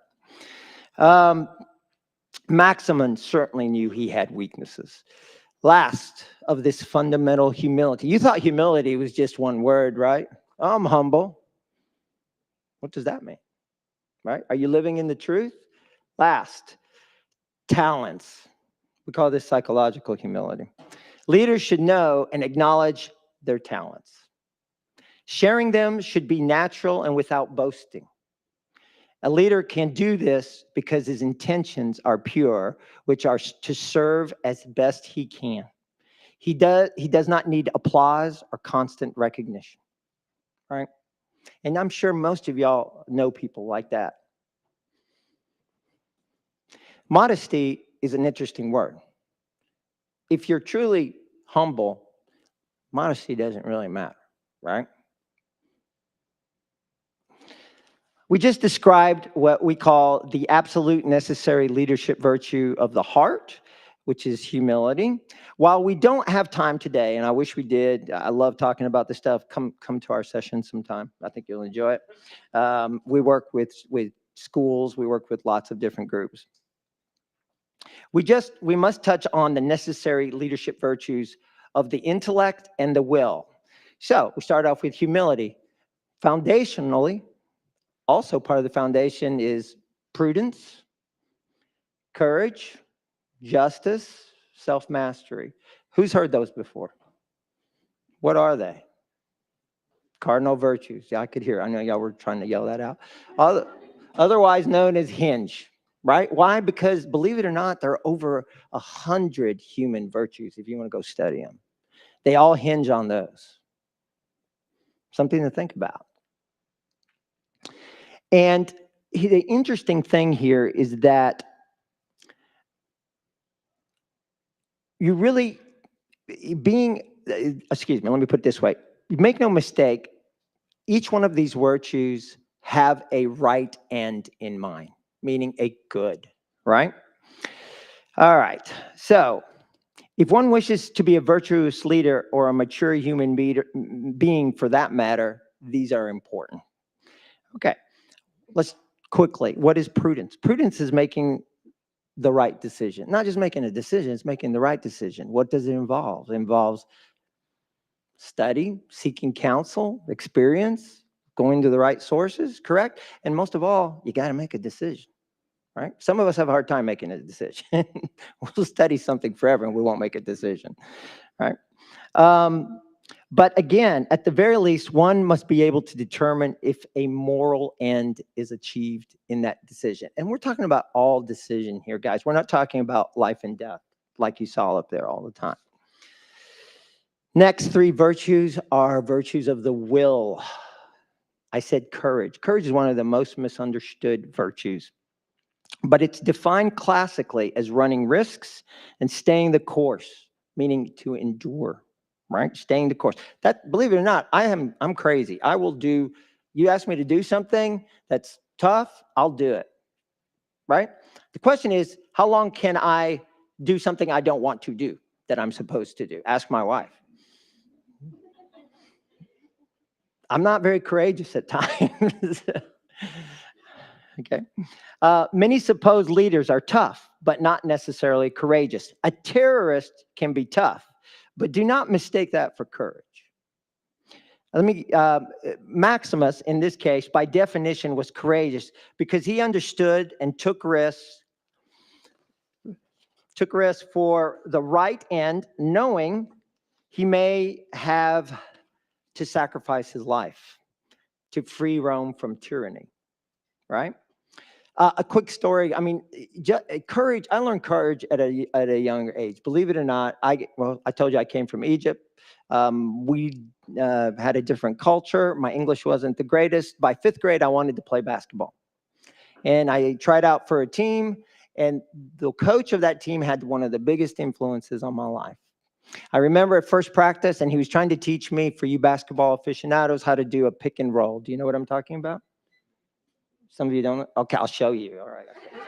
Maximus certainly knew he had weaknesses. Last of this fundamental humility. You thought humility was just one word, right? I'm humble. What does that mean? Right? Are you living in the truth? Last, talents. We call this psychological humility. Leaders should know and acknowledge their talents. Sharing them should be natural and without boasting. A leader can do this because his intentions are pure, which are to serve as best he can. He does not need applause or constant recognition, right? And I'm sure most of y'all know people like that. Modesty is an interesting word. If you're truly humble, modesty doesn't really matter, right? We just described what we call the absolute necessary leadership virtue of the heart, which is humility. While we don't have time today, and I wish we did, I love talking about this stuff. Come to our session sometime. I think you'll enjoy it. We work with schools. We work with lots of different groups. We must touch on the necessary leadership virtues of the intellect and the will. So we start off with humility. Foundationally, also part of the foundation is prudence, courage, justice, self-mastery. Who's heard those before? What are they? Cardinal virtues. Yeah, I could hear. I know y'all were trying to yell that out. Otherwise known as hinge, right? Why? Because believe it or not, there are over 100 human virtues if you want to go study them. They all hinge on those. Something to think about. And the interesting thing here is that you really let me put it this way. Make no mistake, each one of these virtues have a right end in mind, meaning a good, right? All right. So if one wishes to be a virtuous leader or a mature human being for that matter, these are important. Okay. Let's quickly. What is prudence? Prudence is making the right decision. Not just making a decision, it's making the right decision. What does it involve? It involves study, seeking counsel, experience, going to the right sources, correct? And most of all, you got to make a decision, right? Some of us have a hard time making a decision. We'll study something forever and we won't make a decision, right? But again, at the very least, one must be able to determine if a moral end is achieved in that decision. And we're talking about all decision here, guys. We're not talking about life and death like you saw up there all the time. Next three virtues are virtues of the will. I said courage. Courage is one of the most misunderstood virtues, but it's defined classically as running risks and staying the course, meaning to endure, right? Staying the course. That, believe it or not, I'm crazy. I will do, you ask me to do something that's tough, I'll do it, right? The question is, how long can I do something I don't want to do that I'm supposed to do? Ask my wife. I'm not very courageous at times. Okay. Many supposed leaders are tough, but not necessarily courageous. A terrorist can be tough, but do not mistake that for courage. Maximus, in this case, by definition, was courageous because he understood and took risks for the right end, knowing he may have to sacrifice his life to free Rome from tyranny, right? A quick story. I mean, courage. I learned courage at a younger age. Believe it or not, I told you I came from Egypt. We had a different culture. My English wasn't the greatest. By 5th grade, I wanted to play basketball, and I tried out for a team. And the coach of that team had one of the biggest influences on my life. I remember at first practice, and he was trying to teach me, for you basketball aficionados, how to do a pick and roll. Do you know what I'm talking about? Some of you don't. Okay, I'll show you. All right. Okay.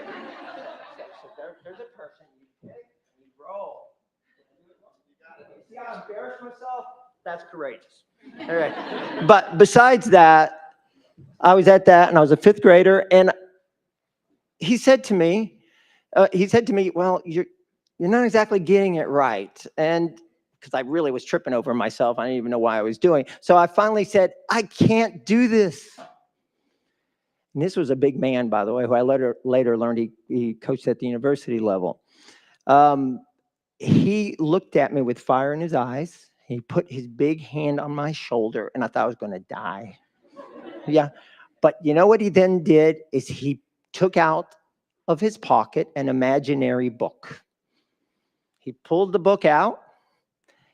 So there's a person. You pick, you roll. See how I embarrassed myself? That's courageous. All right. But besides that, I was at that, and I was a 5th grader, and he said to me, well, you're not exactly getting it right. And because I really was tripping over myself, I didn't even know why I was doing. So I finally said, I can't do this. And this was a big man, by the way, who I later learned he coached at the university level. He looked at me with fire in his eyes. He put his big hand on my shoulder, and I thought I was going to die. Yeah. But you know what he then did is he took out of his pocket an imaginary book. He pulled the book out.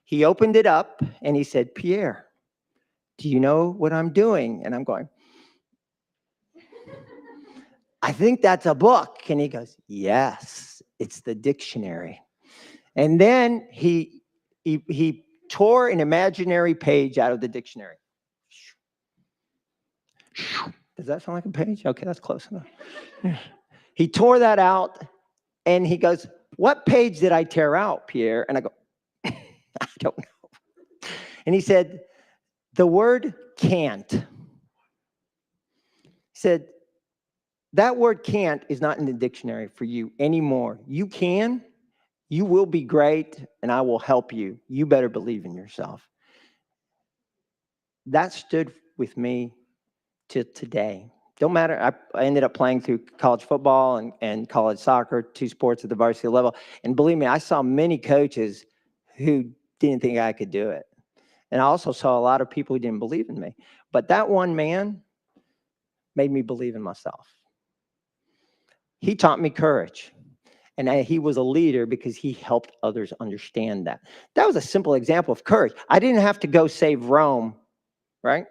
He opened it up, and he said, Pierre, do you know what I'm doing? And I'm going, I think that's a book. And he goes, yes, it's the dictionary. And then he tore an imaginary page out of the dictionary. Does that sound like a page? Okay, that's close enough. He tore that out, and he goes, what page did I tear out, Pierre? And I go, I don't know. And he said, the word can't. He said, that word can't is not in the dictionary for you anymore. You can, you will be great, and I will help you. You better believe in yourself. That stood with me to today. Don't matter. I ended up playing through college football and college soccer, 2 sports at the varsity level. And believe me, I saw many coaches who didn't think I could do it. And I also saw a lot of people who didn't believe in me. But that one man made me believe in myself. He taught me courage. And he was a leader because he helped others understand that. That was a simple example of courage. I didn't have to go save Rome, right?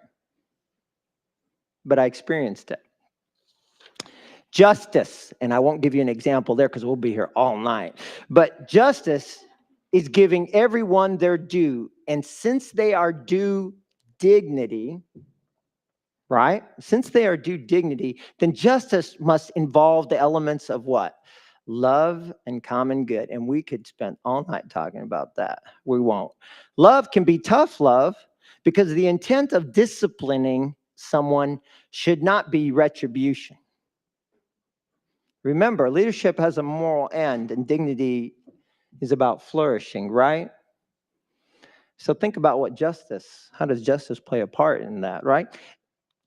But I experienced it. Justice, and I won't give you an example there because we'll be here all night. But justice is giving everyone their due. And since they are due dignity, right? Since they are due dignity, then justice must involve the elements of what? Love and common good. And we could spend all night talking about that. We won't. Love can be tough love because the intent of disciplining someone should not be retribution. Remember, leadership has a moral end, and dignity is about flourishing, right? So think about how does justice play a part in that, right?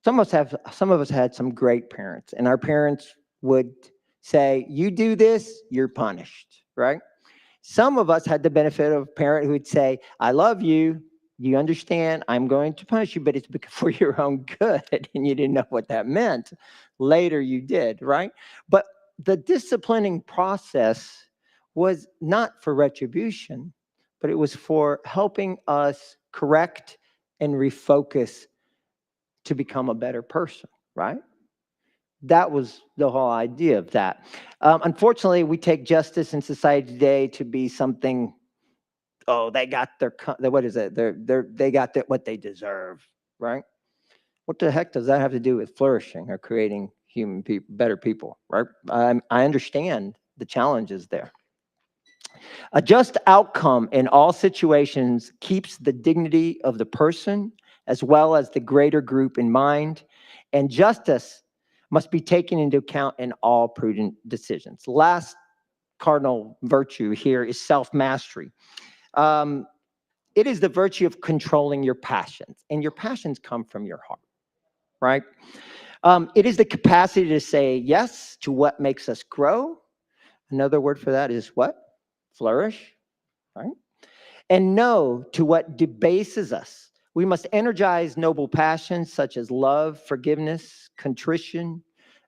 Some of us had some great parents, and our parents would say, you do this, you're punished, right? Some of us had the benefit of a parent who would say, I love you, you understand, I'm going to punish you, but it's for your own good, and you didn't know what that meant. Later you did, right? But the disciplining process was not for retribution, but it was for helping us correct and refocus to become a better person, right? That was the whole idea of that. Unfortunately, we take justice in society today to be something, oh, they got what is it? They got what they deserve, right? What the heck does that have to do with flourishing or creating human people, better people, right? I understand the challenges there. A just outcome in all situations keeps the dignity of the person as well as the greater group in mind, and justice must be taken into account in all prudent decisions. Last cardinal virtue here is self-mastery. It is the virtue of controlling your passions, and your passions come from your heart, right? It is the capacity to say yes to what makes us grow. Another word for that is what? Flourish, right? And no to what debases us. We must energize noble passions such as love, forgiveness, contrition,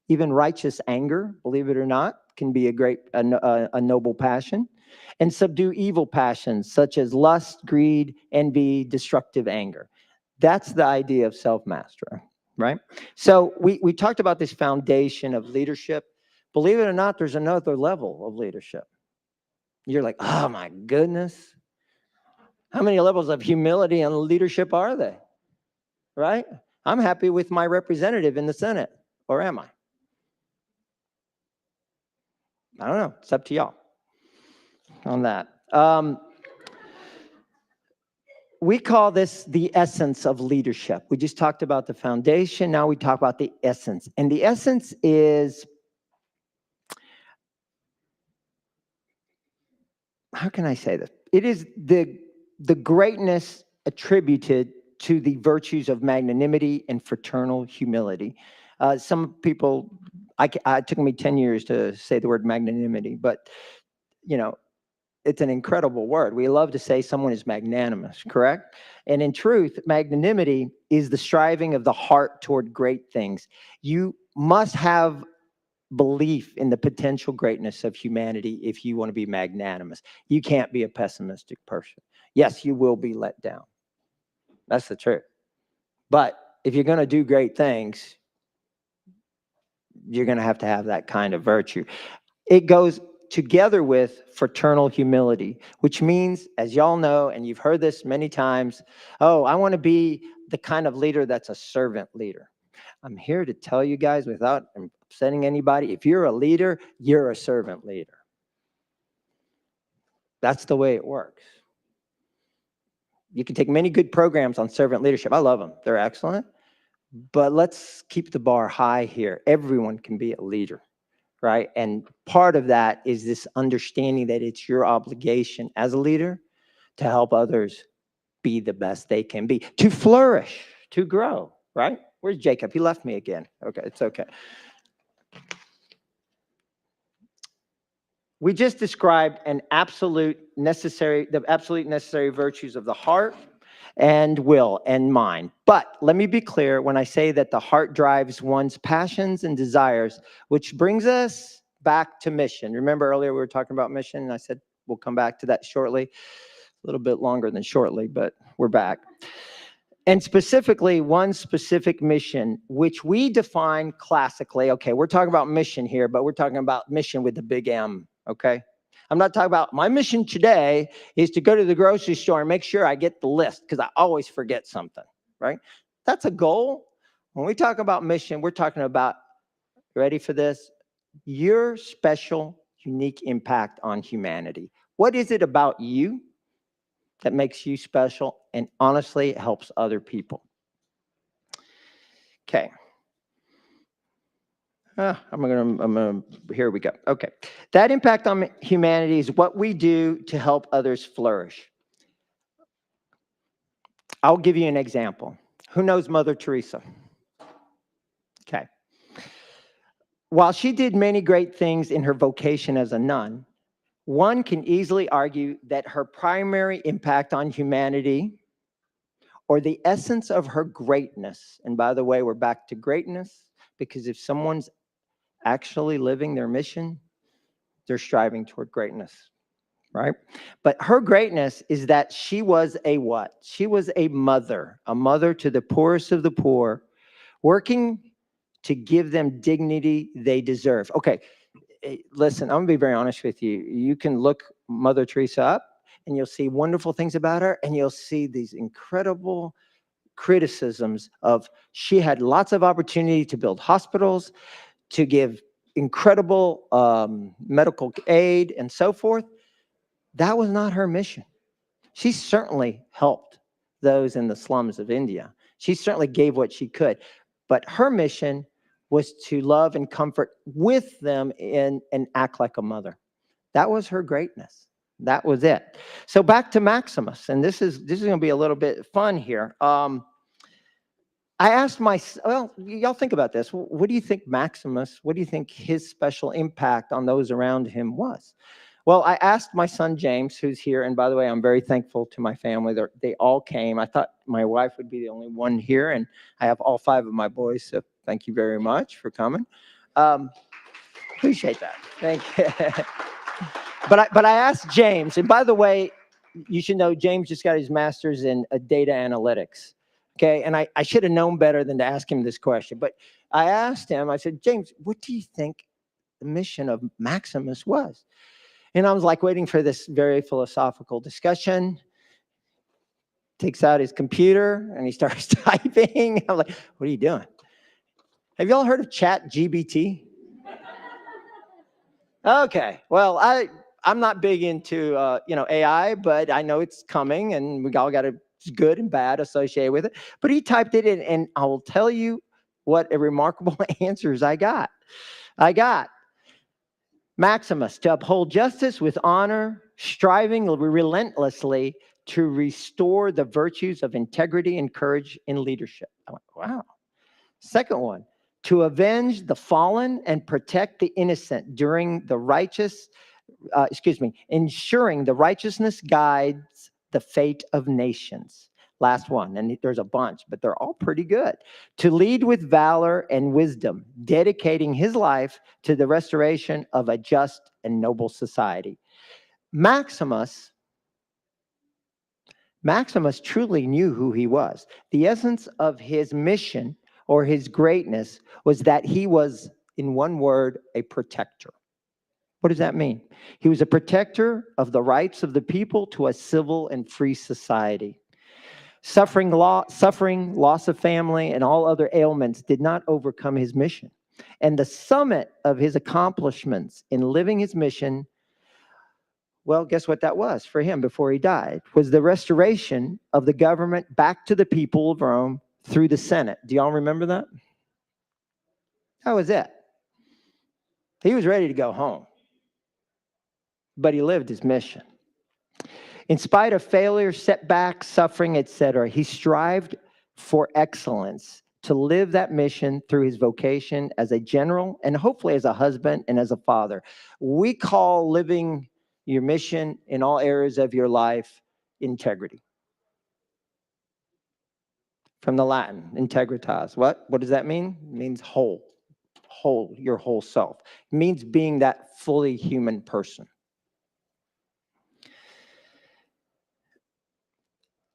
even righteous anger, believe it or not, can be a noble passion, and subdue evil passions such as lust, greed, envy, destructive anger. That's the idea of self-mastery, right? So we talked about this foundation of leadership. Believe it or not, there's another level of leadership. You're like, oh my goodness. How many levels of humility and leadership are there? Right? I'm happy with my representative in the Senate, or am I? I don't know. It's up to y'all on that. We call this the essence of leadership. We just talked about the foundation. Now we talk about the essence. And the essence is, how can I say this? It is the greatness attributed to the virtues of magnanimity and fraternal humility. Some people, it took me 10 years to say the word magnanimity, but it's an incredible word. We love to say someone is magnanimous, correct? And in truth, magnanimity is the striving of the heart toward great things. You must have belief in the potential greatness of humanity if you want to be magnanimous. You can't be a pessimistic person. Yes, you will be let down. That's the truth. But if you're going to do great things, you're going to have that kind of virtue. It goes together with fraternal humility, which means, as y'all know, and you've heard this many times, oh, I want to be the kind of leader that's a servant leader. I'm here to tell you guys, without upsetting anybody, if you're a leader, you're a servant leader. That's the way it works. You can take many good programs on servant leadership. I love them. They're excellent. But let's keep the bar high here. Everyone can be a leader, right? And part of that is this understanding that it's your obligation as a leader to help others be the best they can be, to flourish, to grow, right? Where's Jacob? He left me again. Okay, it's okay. We just described the absolute necessary virtues of the heart and will and mind. But let me be clear when I say that the heart drives one's passions and desires, which brings us back to mission. Remember earlier we were talking about mission, and I said we'll come back to that shortly. A little bit longer than shortly, but we're back. And specifically, one specific mission, which we define classically. Okay, we're talking about mission here, but we're talking about mission with the big M, okay? I'm not talking about my mission today is to go to the grocery store and make sure I get the list because I always forget something, right? That's a goal, When we talk about mission, we're talking about, ready for this? Your special, unique impact on humanity. What is it about you that makes you special and honestly helps other people? Okay. Here we go. Okay. That impact on humanity is what we do to help others flourish. I'll give you an example. Who knows Mother Teresa? Okay. While she did many great things in her vocation as a nun, one can easily argue that her primary impact on humanity, or the essence of her greatness, and by the way, we're back to greatness, because if someone's actually living their mission, they're striving toward greatness, right? But her greatness is that she was a what? She was a mother to the poorest of the poor, working to give them dignity they deserve. Okay, listen, I'm gonna be very honest with you. You can look Mother Teresa up and you'll see wonderful things about her, and you'll see these incredible criticisms of she had lots of opportunity to build hospitals, to give incredible medical aid and so forth. That was not her mission. She certainly helped those in the slums of India. She certainly gave what she could. But her mission was to love and comfort with them and act like a mother. That was her greatness. That was it. So back to Maximus, and this is going to be a little bit fun here. I asked well, y'all think about this. What do you think Maximus, what do you think his special impact on those around him was? Well, I asked my son, James, who's here. And by the way, I'm very thankful to my family. They all came. I thought my wife would be the only one here. And I have all 5 of my boys. So thank you very much for coming. Appreciate that. Thank you. But I asked James. And by the way, you should know James just got his master's in data analytics. Okay, and I should have known better than to ask him this question. But I asked him, I said, James, what do you think the mission of Maximus was? And I was like waiting for this very philosophical discussion. Takes out his computer and he starts typing. I'm like, what are you doing? Have y'all heard of ChatGPT? Okay, well, I'm not big into AI, but I know it's coming, and we all got good and bad associated with it. But he typed it in, and I will tell you what a remarkable answers I got. Maximus, to uphold justice with honor, striving relentlessly to restore the virtues of integrity and courage in leadership. I went, wow. Second one, to avenge the fallen and protect the innocent during the ensuring the righteousness guides the fate of nations. Last one, and there's a bunch, but they're all pretty good. To lead with valor and wisdom, dedicating his life to the restoration of a just and noble society. Maximus truly knew who he was. The essence of his mission or his greatness was that he was, in one word, a protector. What does that mean? He was a protector of the rights of the people to a civil and free society. Suffering, loss of family, and all other ailments did not overcome his mission. And the summit of his accomplishments in living his mission, well, guess what that was for him before he died? Was the restoration of the government back to the people of Rome through the Senate. Do y'all remember that? That was it. He was ready to go home, but he lived his mission. In spite of failure, setbacks, suffering, etc., he strived for excellence to live that mission through his vocation as a general and hopefully as a husband and as a father. We call living your mission in all areas of your life integrity. From the Latin, integritas. What does that mean? It means whole, your whole self. It means being that fully human person.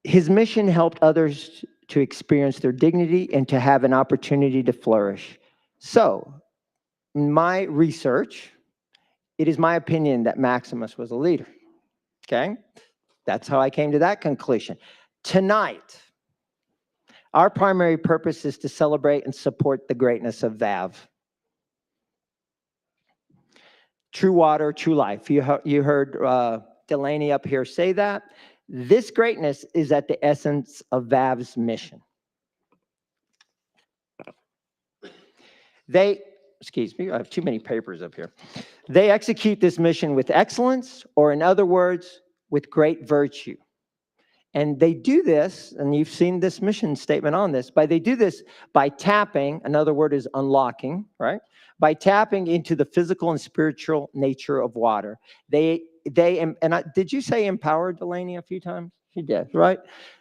His mission helped others to experience their dignity and to have an opportunity to flourish. So, in my research, it is my opinion that Maximus was a leader. Okay? That's how I came to that conclusion. Tonight, Our primary purpose is to celebrate and support the greatness of VAV. True water, true life. You heard Delaney up here say that. This greatness is at the essence of VAV's mission. Excuse me, I have too many papers up here. They execute this mission with excellence, or in other words, with great virtue. And they do this, and you've seen this mission statement on this, but they do this by tapping, another word is unlocking, right? By tapping into the physical and spiritual nature of water. Did you say empower, Delaney, a few times? She did, right?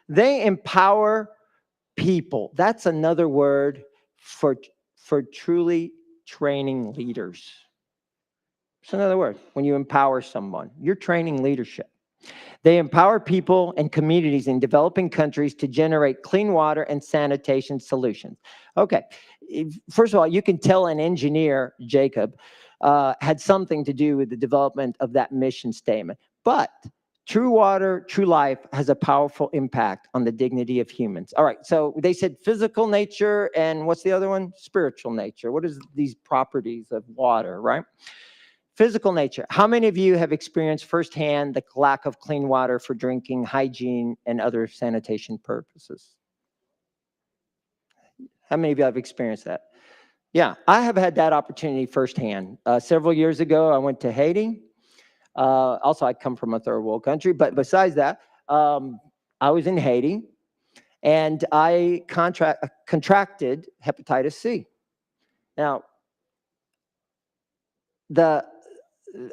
They empower people. That's another word for truly training leaders. It's another word. When you empower someone, you're training leadership. They empower people and communities in developing countries to generate clean water and sanitation solutions. Okay, first of all, you can tell an engineer, Jacob, had something to do with the development of that mission statement. But true water, true life has a powerful impact on the dignity of humans. All right, so they said physical nature, and what's the other one? Spiritual nature. What is these properties of water, right? Physical nature. How many of you have experienced firsthand the lack of clean water for drinking, hygiene, and other sanitation purposes? How many of you have experienced that? Yeah, I have had that opportunity firsthand. Several years ago, I went to Haiti. Also, I come from a third world country, but besides that, I was in Haiti, and I contracted hepatitis C. Now,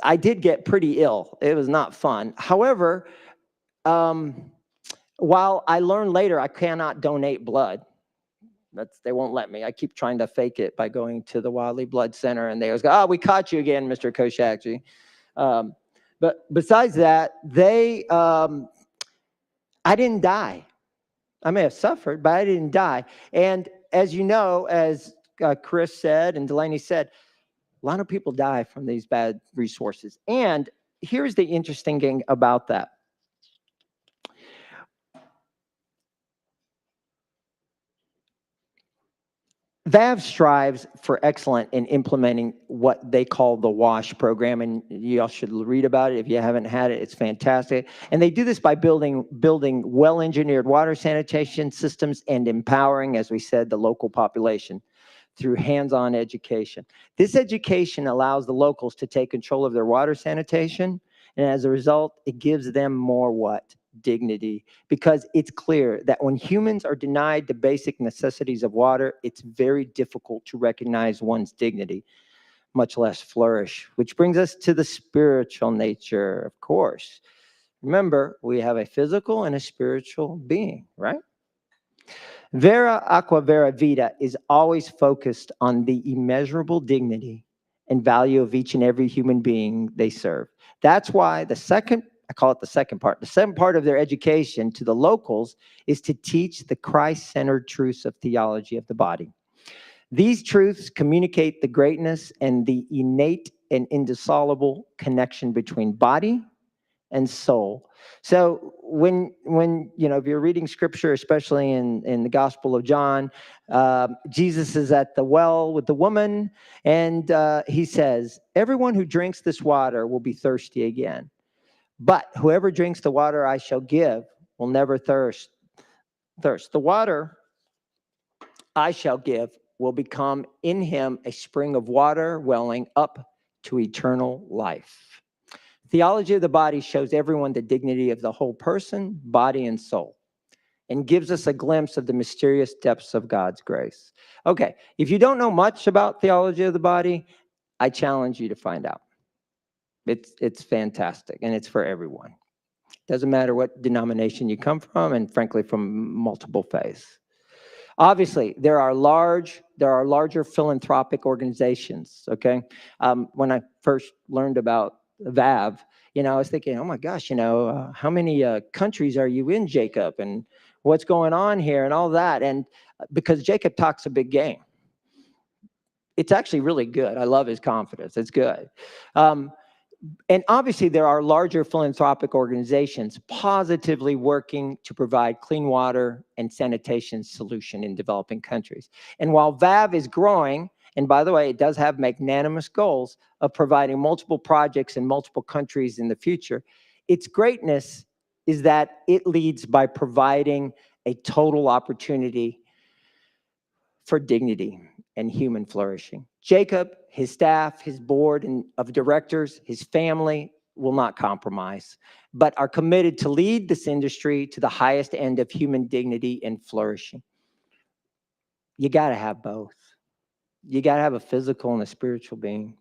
I did get pretty ill. It was not fun. However, while I learned later I cannot donate blood, they won't let me. I keep trying to fake it by going to the Wadley Blood Center, and they always go, "Oh, we caught you again, Mr. Koshakji." But besides that, I didn't die. I may have suffered, but I didn't die. And as you know, as Chris said and Delaney said, a lot of people die from these bad resources. And here's the interesting thing about that. VAV strives for excellence in implementing what they call the WASH program, and you all should read about it if you haven't had it. It's fantastic. And they do this by building well-engineered water sanitation systems and empowering, as we said, the local population through hands-on education. This education allows the locals to take control of their water sanitation, and as a result, it gives them more what? Dignity, because it's clear that when humans are denied the basic necessities of water, it's very difficult to recognize one's dignity, much less flourish, which brings us to the spiritual nature, of course. Remember, we have a physical and a spiritual being, right? Vera Aqua Vera Vita is always focused on the immeasurable dignity and value of each and every human being they serve. That's why I call it the second part. The second part of their education to the locals is to teach the Christ-centered truths of theology of the body. These truths communicate the greatness and the innate and indissoluble connection between body and soul. So when if you're reading scripture, especially in the Gospel of John, Jesus is at the well with the woman, and he says, "Everyone who drinks this water will be thirsty again. But whoever drinks the water I shall give will never thirst. The water I shall give will become in him a spring of water welling up to eternal life." Theology of the body shows everyone the dignity of the whole person, body, and soul, and gives us a glimpse of the mysterious depths of God's grace. Okay, if you don't know much about theology of the body, I challenge you to find out. It's fantastic, and it's for everyone. Doesn't matter what denomination you come from, and frankly, from multiple faiths. Obviously, there are larger philanthropic organizations, okay? When I first learned about VAV, I was thinking, oh my gosh, how many countries are you in, Jacob? And what's going on here and all that? And because Jacob talks a big game. It's actually really good. I love his confidence. It's good. And obviously, there are larger philanthropic organizations positively working to provide clean water and sanitation solution in developing countries. And while VAV is growing, and by the way, it does have magnanimous goals of providing multiple projects in multiple countries in the future, its greatness is that it leads by providing a total opportunity for dignity and human flourishing. Jacob, his staff, his board of directors, his family will not compromise, but are committed to lead this industry to the highest end of human dignity and flourishing. You got to have both. You got to have a physical and a spiritual being.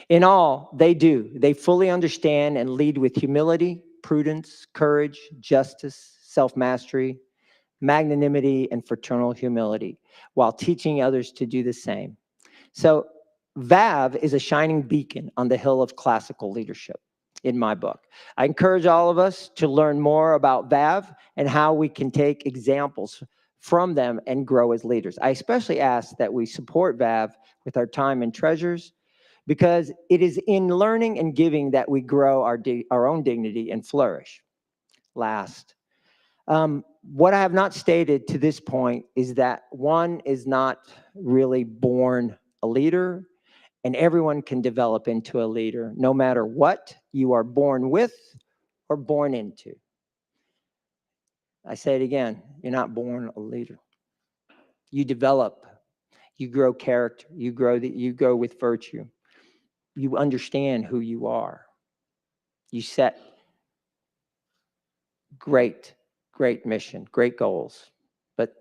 In all, they do. They fully understand and lead with humility, prudence, courage, justice, self-mastery, magnanimity, and fraternal humility, while teaching others to do the same. So VAV is a shining beacon on the hill of classical leadership in my book. I encourage all of us to learn more about VAV and how we can take examples from them and grow as leaders. I especially ask that we support VAV with our time and treasures, because it is in learning and giving that we grow our own dignity and flourish. Last, what I have not stated to this point is that one is not really born a leader, and everyone can develop into a leader, no matter what you are born with or born into. I say it again, you're not born a leader. You develop, you grow character, you grow with virtue. You understand who you are. You set great mission, great goals, but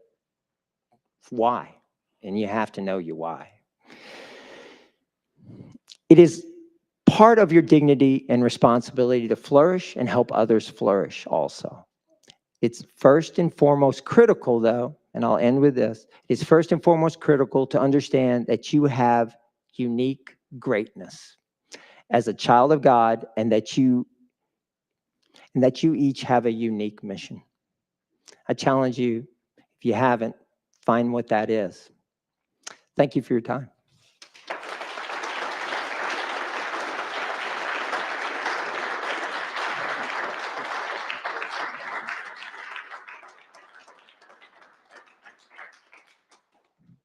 why? And you have to know your why. It is part of your dignity and responsibility to flourish and help others flourish also. It's first and foremost critical, though, and I'll end with this, it's first and foremost critical to understand that you have unique greatness as a child of God, and that you each have a unique mission. I challenge you, if you haven't, find what that is. Thank you for your time.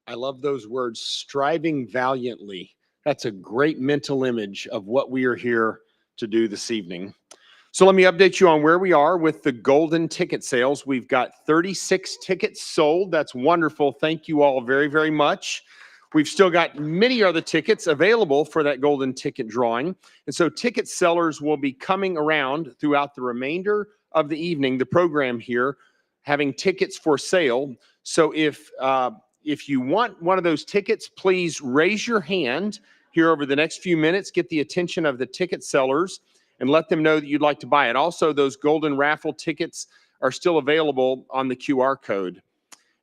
I love those words, striving valiantly. That's a great mental image of what we are here to do this evening. So let me update you on where we are with the golden ticket sales. We've got 36 tickets sold. That's wonderful. Thank you all very, very much. We've still got many other tickets available for that golden ticket drawing. And so ticket sellers will be coming around throughout the remainder of the evening, the program here, having tickets for sale. So if you want one of those tickets, please raise your hand here over the next few minutes, get the attention of the ticket sellers, and let them know that you'd like to buy it. Also, those Golden Raffle tickets are still available on the QR code.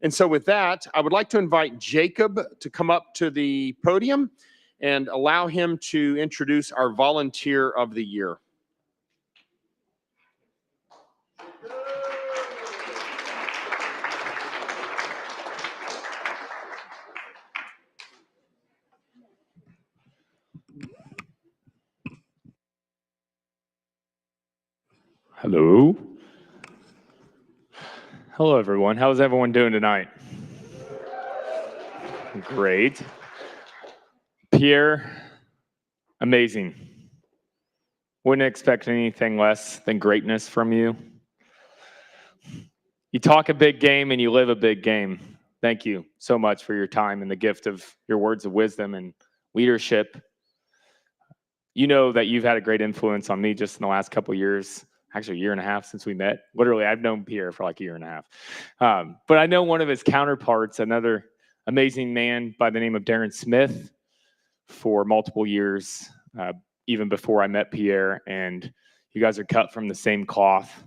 And so with that, I would like to invite Jacob to come up to the podium and allow him to introduce our Volunteer of the Year. Hello. Hello, everyone. How's everyone doing tonight? Great. Pierre, amazing. Wouldn't expect anything less than greatness from you. You talk a big game and you live a big game. Thank you so much for your time and the gift of your words of wisdom and leadership. You know that you've had a great influence on me just in the last couple of years. Actually, a year and a half since we met. Literally, I've known Pierre for like a year and a half. But I know one of his counterparts, another amazing man by the name of Darren Smith, for multiple years, even before I met Pierre. And you guys are cut from the same cloth.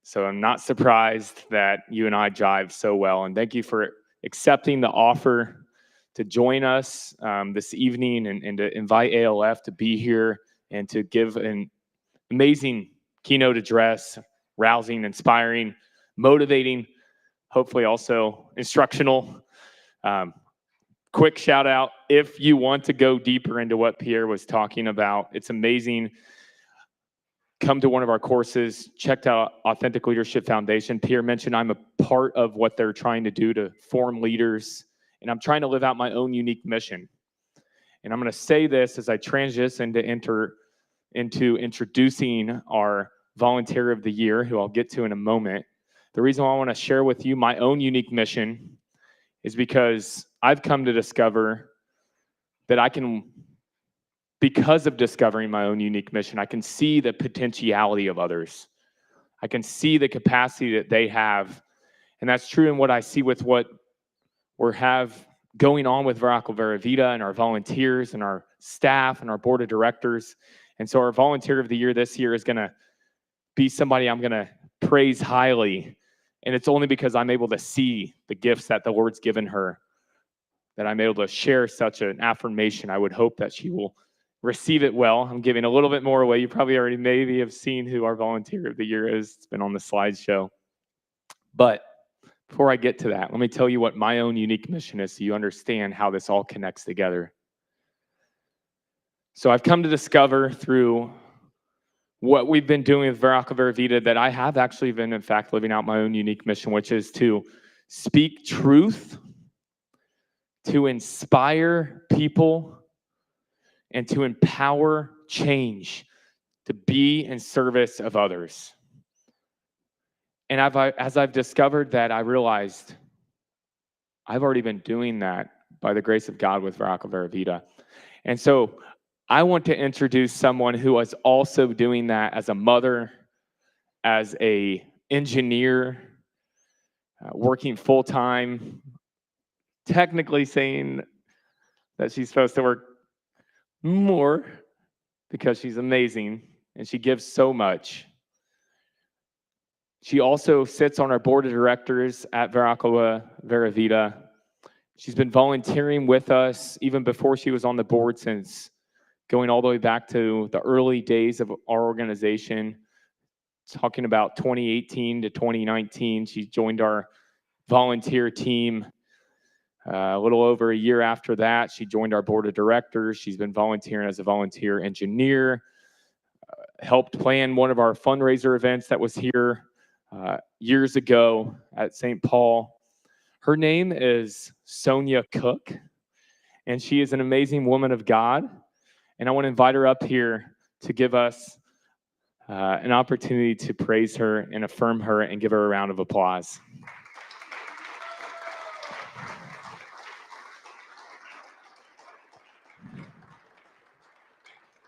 So I'm not surprised that you and I jive so well. And thank you for accepting the offer to join us this evening and to invite ALF to be here and to give an amazing keynote address, rousing, inspiring, motivating, hopefully also instructional. Quick shout out if you want to go deeper into what Pierre was talking about, it's amazing. Come to one of our courses, check out Authentic Leadership Foundation. Pierre mentioned I'm a part of what they're trying to do to form leaders, and I'm trying to live out my own unique mission. And I'm going to say this as I transition to enter into introducing our Volunteer of the Year, who I'll get to in a moment. The reason why I want to share with you my own unique mission is because I've come to discover that because of discovering my own unique mission, I can see the potentiality of others. I can see the capacity that they have. And that's true in what I see with what we have going on with Veracruz Vera Vida and our volunteers and our staff and our board of directors. And so our Volunteer of the Year this year is going to be somebody I'm going to praise highly. And it's only because I'm able to see the gifts that the Lord's given her that I'm able to share such an affirmation. I would hope that she will receive it well. I'm giving a little bit more away. You probably already maybe have seen who our Volunteer of the Year is. It's been on the slideshow. But before I get to that, let me tell you what my own unique mission is so you understand how this all connects together. So I've come to discover through what we've been doing with Veracruz Vera Vida that I have actually been, in fact, living out my own unique mission, which is to speak truth, to inspire people, and to empower change, to be in service of others. And as I've discovered that, I realized I've already been doing that by the grace of God with Veracruz Vera Vida. And so I want to introduce someone who is also doing that as a mother, as an engineer, working full-time, technically saying that she's supposed to work more because she's amazing and she gives so much. She also sits on our board of directors at Veracruz Vera Vida. She's been volunteering with us even before she was on the board, since going all the way back to the early days of our organization, talking about 2018 to 2019. She joined our volunteer team. A little over a year after that, she joined our board of directors. She's been volunteering as a volunteer engineer, helped plan one of our fundraiser events that was here years ago at St. Paul. Her name is Sonia Cook, and she is an amazing woman of God. And I want to invite her up here to give us an opportunity to praise her and affirm her and give her a round of applause.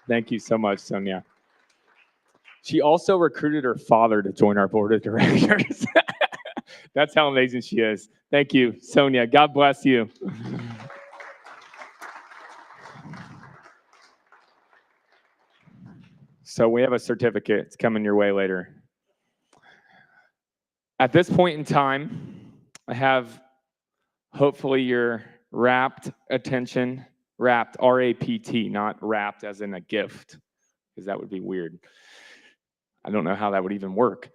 Thank you so much, Sonia. She also recruited her father to join our board of directors. That's how amazing she is. Thank you, Sonia. God bless you. So we have a certificate. It's coming your way later. At this point in time, I have hopefully your rapt attention. Rapt, R-A-P-T, not wrapped as in a gift, because that would be weird. I don't know how that would even work.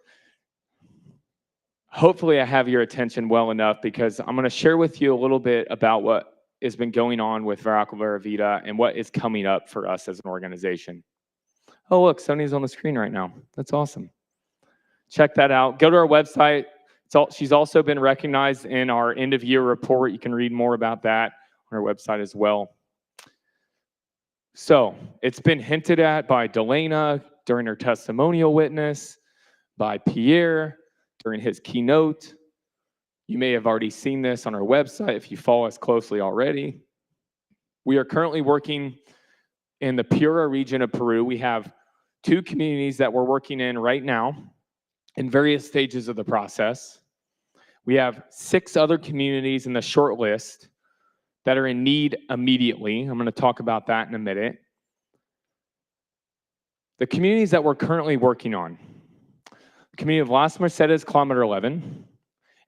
Hopefully I have your attention well enough, because I'm going to share with you a little bit about what has been going on with Veracruz Vera Vida and what is coming up for us as an organization. Oh, look, Sonia's on the screen right now. That's awesome. Check that out. Go to our website. She's also been recognized in our end-of-year report. You can read more about that on our website as well. So it's been hinted at by Delana during her testimonial witness, by Pierre during his keynote. You may have already seen this on our website if you follow us closely already. We are currently working in the Piura region of Peru. We have 2 communities that we're working in right now in various stages of the process. We have 6 other communities in the short list that are in need immediately. I'm going to talk about that in a minute. The communities that we're currently working on: the community of Las Mercedes, kilometer 11, and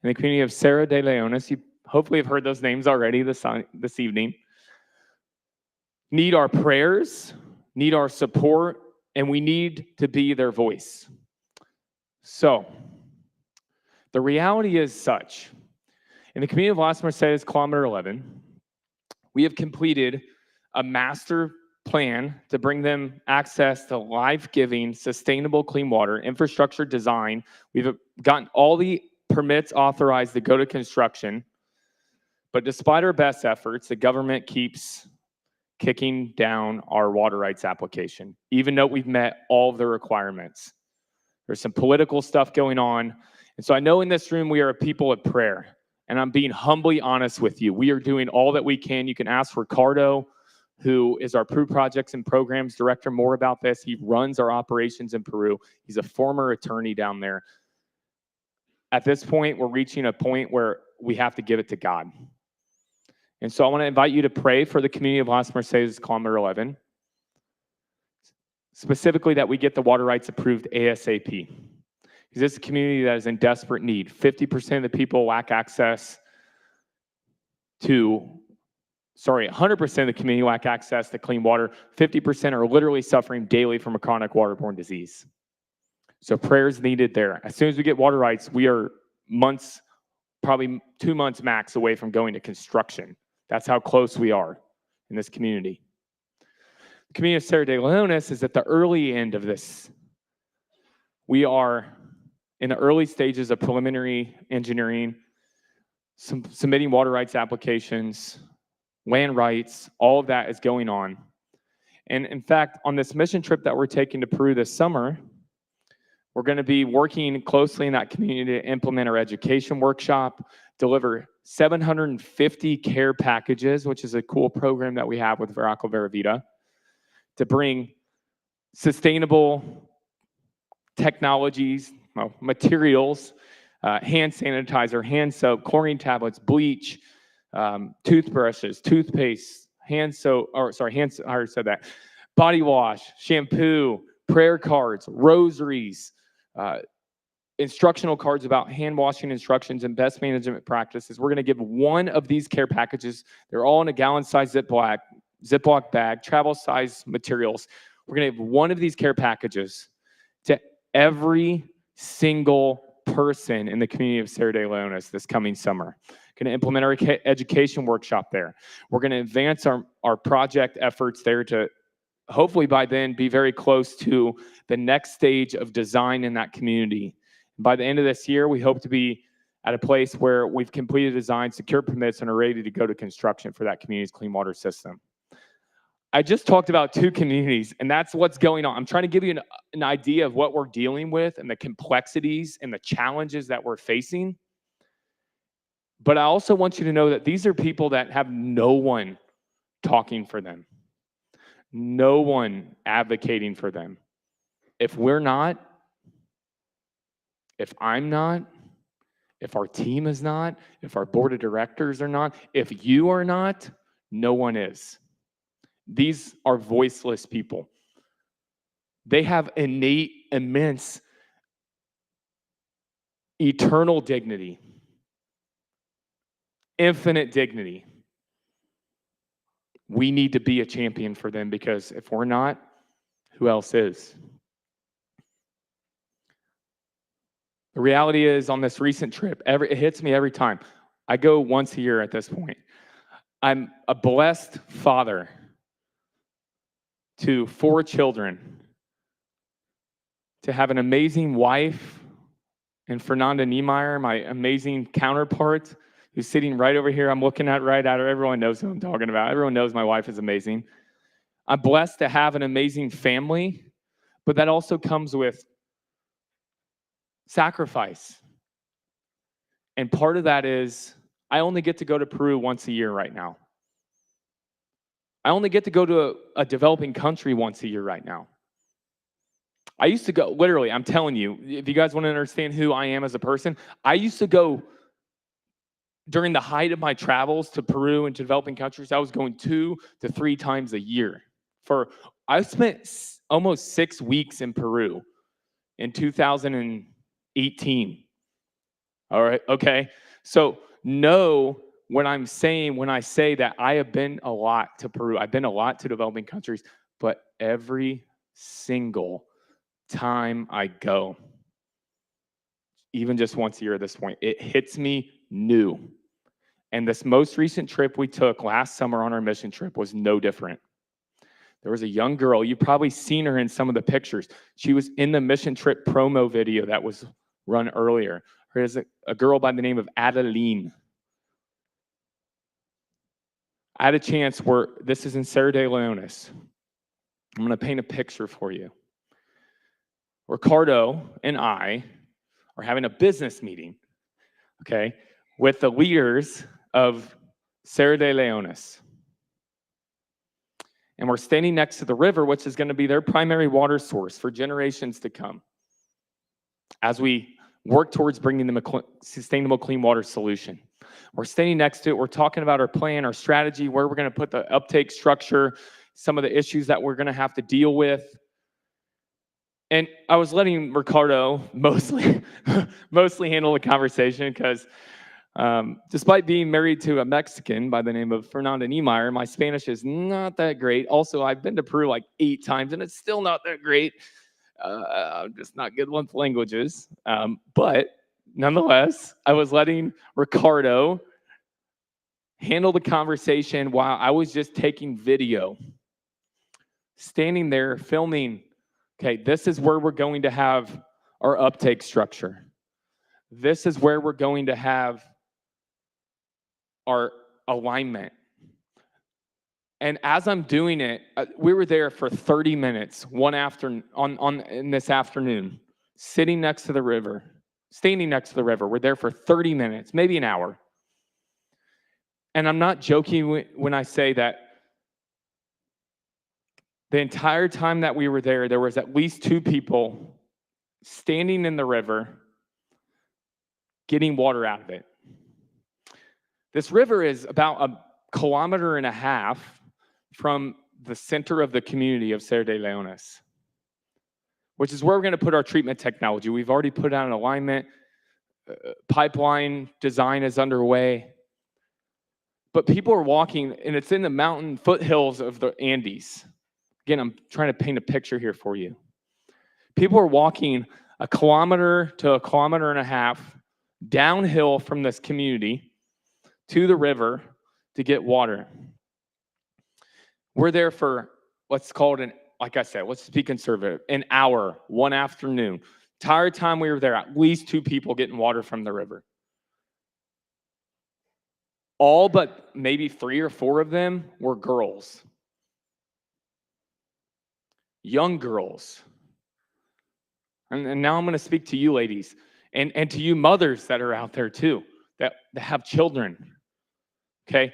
the community of Serra de Leones. You hopefully have heard those names already this evening. Need our prayers, need our support, and we need to be their voice. So, the reality is such. In the community of Las Mercedes, kilometer 11, we have completed a master plan to bring them access to life-giving, sustainable clean water, infrastructure design. We've gotten all the permits authorized to go to construction. But despite our best efforts, the government keeps kicking down our water rights application, even though we've met all of the requirements. There's some political stuff going on. And so I know in this room we are a people of prayer. And I'm being humbly honest with you. We are doing all that we can. You can ask Ricardo, who is our Peru Projects and Programs Director, more about this. He runs our operations in Peru. He's a former attorney down there. At this point, we're reaching a point where we have to give it to God. And so I want to invite you to pray for the community of Las Mercedes, Kilometer 11. Specifically that we get the water rights approved ASAP. Because this is a community that is in desperate need. 50% of the people lack access to, 100% of the community lack access to clean water. 50% are literally suffering daily from a chronic waterborne disease. So prayers needed there. As soon as we get water rights, we are months, probably 2 months max away from going to construction. That's how close we are in this community. The community of Cerro de Leones is at the early end of this. We are in the early stages of preliminary engineering, submitting water rights applications, land rights, all of that is going on. And in fact, on this mission trip that we're taking to Peru this summer, we're going to be working closely in that community to implement our education workshop, deliver 750 care packages, which is a cool program that we have with Veraco Vera Vida, to bring sustainable technologies, materials, hand sanitizer, hand soap, chlorine tablets, bleach, toothbrushes, toothpaste, I already said that, body wash, shampoo, prayer cards, rosaries, instructional cards about hand washing instructions and best management practices. We're going to give one of these care packages. They're all in a gallon-sized Ziploc bag, travel-size materials. We're going to give one of these care packages to every single person in the community of Cerro de Leones this coming summer. Going to implement our education workshop there. We're going to advance our project efforts there to hopefully by then be very close to the next stage of design in that community. By the end of this year, we hope to be at a place where we've completed design, secure permits, and are ready to go to construction for that community's clean water system. I just talked about 2 communities, and that's what's going on. I'm trying to give you an idea of what we're dealing with and the complexities and the challenges that we're facing. But I also want you to know that these are people that have no one talking for them, no one advocating for them. If we're not, if I'm not, if our team is not, if our board of directors are not, if you are not, no one is. These are voiceless people. They have innate, immense, eternal dignity, infinite dignity. We need to be a champion for them because if we're not, who else is? The reality is on this recent trip, it hits me every time. I go once a year at this point. I'm a blessed father to 4 children, to have an amazing wife, and Fernanda Niemeyer, my amazing counterpart, who's sitting right over here. I'm looking right at her. Everyone knows who I'm talking about. Everyone knows my wife is amazing. I'm blessed to have an amazing family, but that also comes with sacrifice. And part of that is I only get to go to Peru once a year right now. I only get to go to a developing country once a year right now. I used to go, literally, I'm telling you, if you guys want to understand who I am as a person, I used to go during the height of my travels to Peru and to developing countries. I was going 2 to 3 times a year. I spent almost 6 weeks in Peru in 2018. All right, okay? So know what I'm saying when I say that I have been a lot to Peru. I've been a lot to developing countries, but every single time I go, even just once a year at this point, it hits me new. And this most recent trip we took last summer on our mission trip was no different. There was a young girl, you've probably seen her in some of the pictures. She was in the mission trip promo video that was run earlier. Her is a girl by the name of Adeline. I had a chance where, this is in Serra de Leones. I'm going to paint a picture for you. Ricardo and I are having a business meeting, okay, with the leaders of Serra de Leones. And we're standing next to the river, which is going to be their primary water source for generations to come, as we work towards bringing them a sustainable clean water solution. We're standing next to it. We're talking about our plan, our strategy, where we're going to put the uptake structure, some of the issues that we're going to have to deal with. And I was letting Ricardo mostly handle the conversation because despite being married to a Mexican by the name of Fernanda Niemeyer, my Spanish is not that great. Also, I've been to Peru like 8 times, and it's still not that great. I'm just not good with languages. But nonetheless, I was letting Ricardo handle the conversation while I was just taking video. Standing there, filming, okay, this is where we're going to have our uptake structure. This is where we're going to have our alignment. And as I'm doing it, we were there for 30 minutes in this afternoon, sitting next to the river, standing next to the river. We're there for 30 minutes, maybe an hour. And I'm not joking when I say that the entire time that we were there, there was at least 2 people standing in the river, getting water out of it. This river is about 1.5 kilometers from the center of the community of Serra de Leones, which is where we're going to put our treatment technology. We've already put out an alignment. Pipeline design is underway. But people are walking, and it's in the mountain foothills of the Andes. Again, I'm trying to paint a picture here for you. People are walking 1 kilometer to 1.5 kilometers downhill from this community to the river to get water. We're there for, let's call it like I said, let's be conservative, an hour, one afternoon. Entire time we were there, at least 2 people getting water from the river. All but maybe 3 or 4 of them were girls. Young girls. And now I'm going to speak to you ladies and to you mothers that are out there too, that have children. Okay?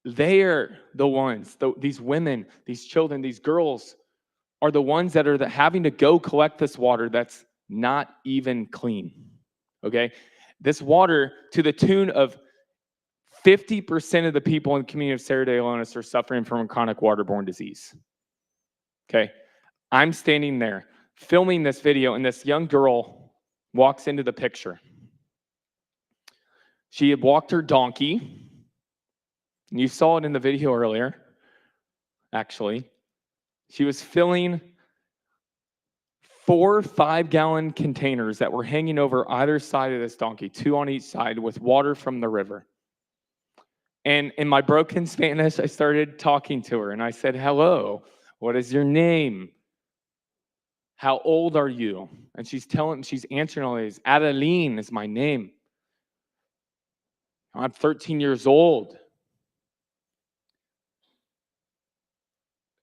They are the ones, these women, these children, these girls are the ones that are having to go collect this water that's not even clean. Okay? This water, to the tune of 50% of the people in the community of Serra de Leones are suffering from a chronic waterborne disease. Okay? I'm standing there filming this video, and this young girl walks into the picture. She had walked her donkey. And you saw it in the video earlier, actually. She was filling 4 5-gallon containers that were hanging over either side of this donkey, 2 on each side, with water from the river. And in my broken Spanish, I started talking to her, and I said, "Hello, what is your name? How old are you?" And she's answering all these. "Adeline is my name. I'm 13 years old."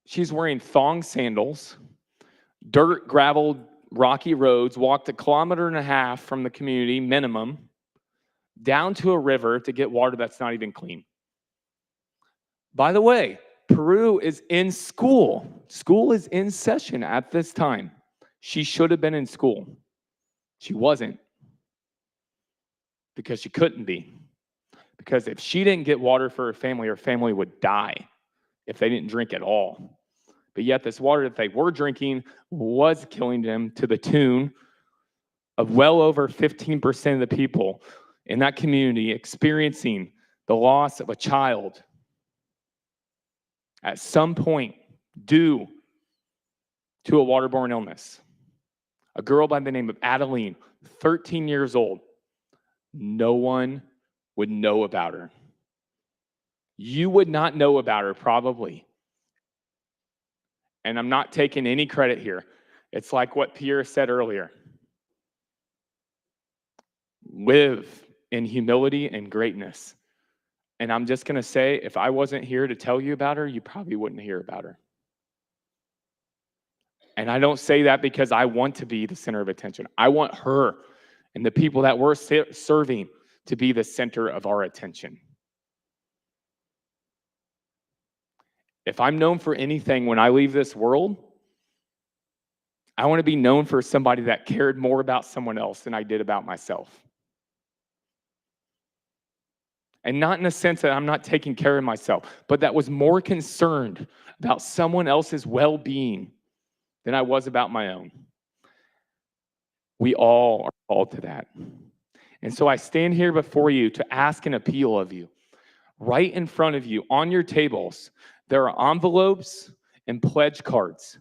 She's wearing thong sandals, dirt, gravel, rocky roads, walked 1.5 kilometers from the community, minimum, down to a river to get water that's not even clean. By the way, Peru is in school. School is in session at this time. She should have been in school. She wasn't, because she couldn't be. Because if she didn't get water for her family would die if they didn't drink at all. But yet this water that they were drinking was killing them, to the tune of well over 15% of the people in that community experiencing the loss of a child at some point due to a waterborne illness. A girl by the name of Adeline, 13 years old. No one would know about her. You would not know about her probably. And I'm not taking any credit here. It's like what Pierre said earlier. Live in humility and greatness. And I'm just going to say, if I wasn't here to tell you about her, you probably wouldn't hear about her. And I don't say that because I want to be the center of attention. I want her and the people that we're serving to be the center of our attention. If I'm known for anything when I leave this world, I want to be known for somebody that cared more about someone else than I did about myself. And not in the sense that I'm not taking care of myself, but that was more concerned about someone else's well-being than I was about my own. We all are called to that. And so I stand here before you to ask an appeal of you. Right in front of you, on your tables, there are envelopes and pledge cards.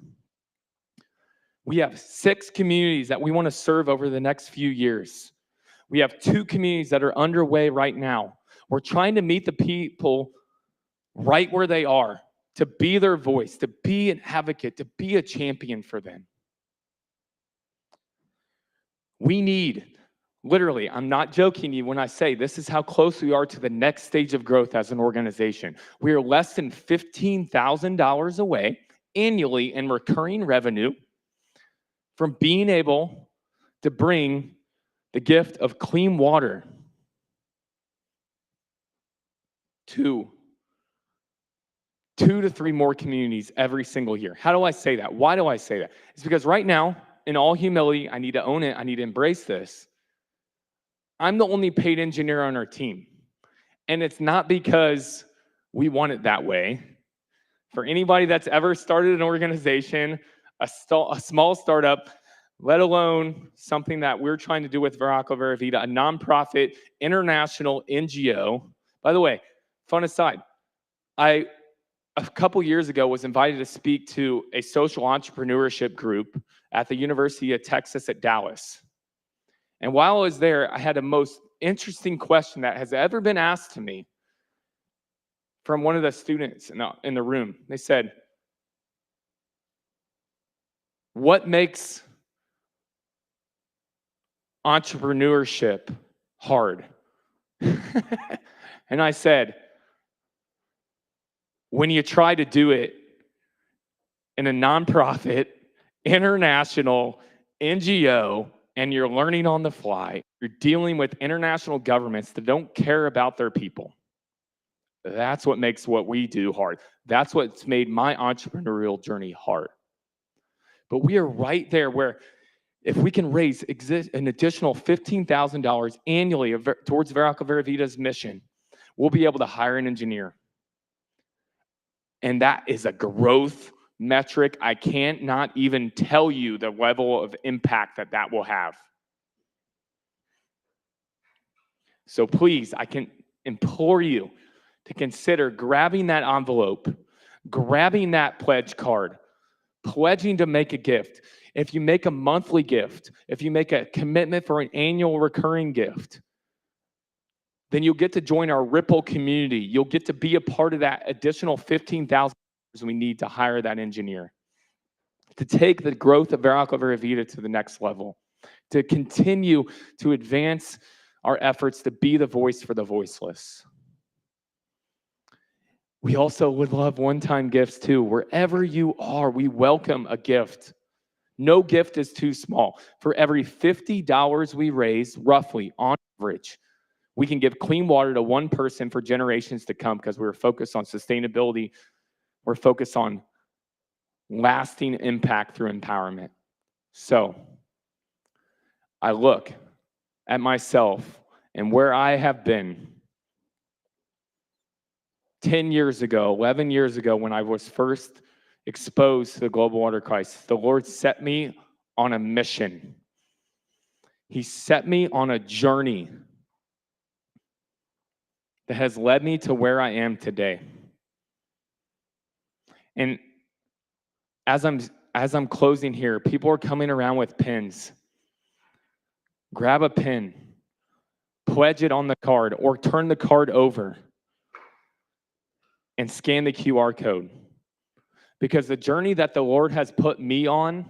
We have 6 communities that we want to serve over the next few years. We have 2 communities that are underway right now. We're trying to meet the people right where they are, to be their voice, to be an advocate, to be a champion for them. We need, literally, I'm not joking you when I say this is how close we are to the next stage of growth as an organization. We are less than $15,000 away annually in recurring revenue from being able to bring the gift of clean water to 2 to 3 more communities every single year. How do I say that? Why do I say that? It's because right now, in all humility, I need to own it. I need to embrace this. I'm the only paid engineer on our team. And it's not because we want it that way. For anybody that's ever started an organization, a small startup, let alone something that we're trying to do with Veracruz Vera Vida, a nonprofit international NGO. By the way, fun aside, a couple years ago was invited to speak to a social entrepreneurship group at the University of Texas at Dallas. And while I was there, I had the most interesting question that has ever been asked to me from one of the students in the room. They said, what makes entrepreneurship hard? And I said, when you try to do it in a nonprofit, international NGO, and you're learning on the fly, you're dealing with international governments that don't care about their people. That's what makes what we do hard. That's what's made my entrepreneurial journey hard. But we are right there where if we can raise an additional $15,000 annually towards Veracruz Vera Vida's mission, we'll be able to hire an engineer. And that is a growth metric. I can't not even tell you the level of impact that that will have. So please, I can implore you to consider grabbing that envelope, grabbing that pledge card, pledging to make a gift. If you make a monthly gift, if you make a commitment for an annual recurring gift, then you'll get to join our Ripple community. You'll get to be a part of that additional $15,000 we need to hire that engineer, to take the growth of Veracruz Vera Vida to the next level, to continue to advance our efforts to be the voice for the voiceless. We also would love one-time gifts too. Wherever you are, we welcome a gift. No gift is too small. For every $50 we raise, roughly on average, we can give clean water to one person for generations to come because we're focused on sustainability. We're focused on lasting impact through empowerment. So I look at myself and where I have been 10 years ago, 11 years ago, when I was first exposed to the global water crisis. The Lord set me on a mission. He set me on a journey that has led me to where I am today. And as I'm closing here, people are coming around with pens. Grab a pen, pledge it on the card, or turn the card over. and scan the QR code. Because the journey that the Lord has put me on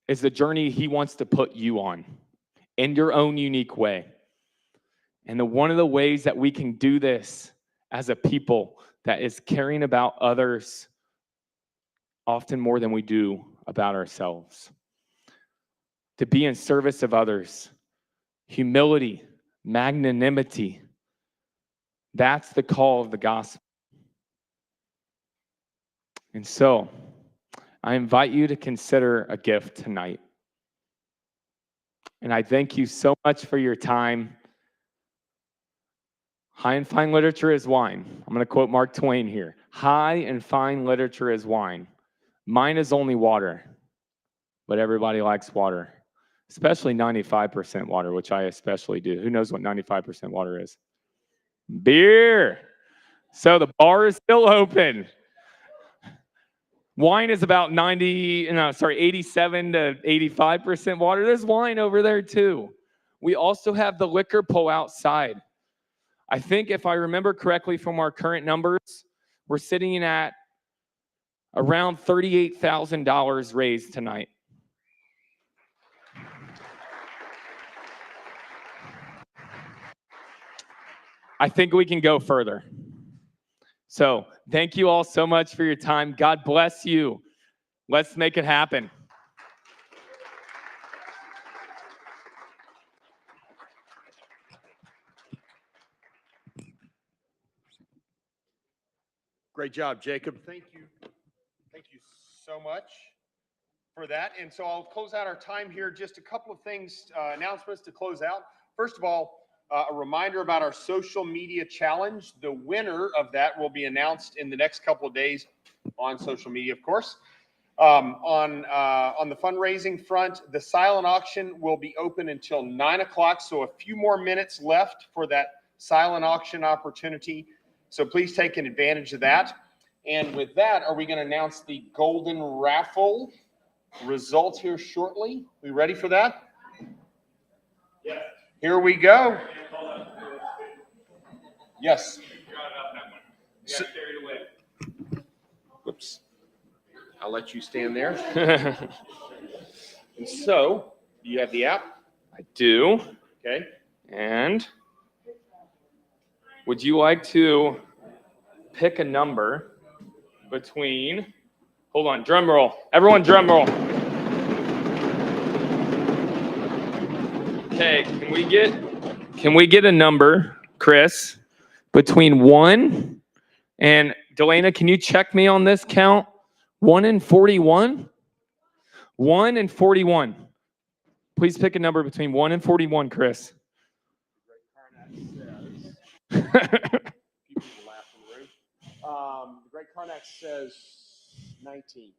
is the journey he wants to put you on in your own unique way. And one of the ways that we can do this as a people that is caring about others often more than we do about ourselves. To be in service of others, humility, magnanimity, that's the call of the gospel. And so, I invite you to consider a gift tonight. And I thank you so much for your time. High and fine literature is wine. I'm going to quote Mark Twain here. High and fine literature is wine. Mine is only water, but everybody likes water, especially 95% water, which I especially do. Who knows what 95% water is? Beer. So the bar is still open. Wine is about 87 to 85% water. There's wine over there too. We also have the liquor pull outside. I think if I remember correctly from our current numbers, we're sitting at around $38,000 raised tonight. I think we can go further. So thank you all so much for your time. God bless you. Let's make it happen. Great job, Jacob. Thank you. Thank you so much for that. And so I'll close out our time here. Just a couple of things, announcements to close out. First of all, a reminder about our social media challenge. The winner of that will be announced in the next couple of days on social media, of course. On the fundraising front, the silent auction will be open until 9 o'clock. So a few more minutes left for that silent auction opportunity. So please take advantage of that. And with that, are we going to announce the Golden Raffle result here shortly? We ready for that? Yes. Here we go. Yes. So, whoops. I'll let you stand there. And so, do you have the app? I do. Okay. And would you like to pick a number between, hold on, drum roll. Everyone drum roll. Okay, can we get a number, Chris, between 1 and, Delana, can you check me on this count? 1 and 41? 1 and 41. Please pick a number between 1 and 41, Chris. The Great Karnak says 19.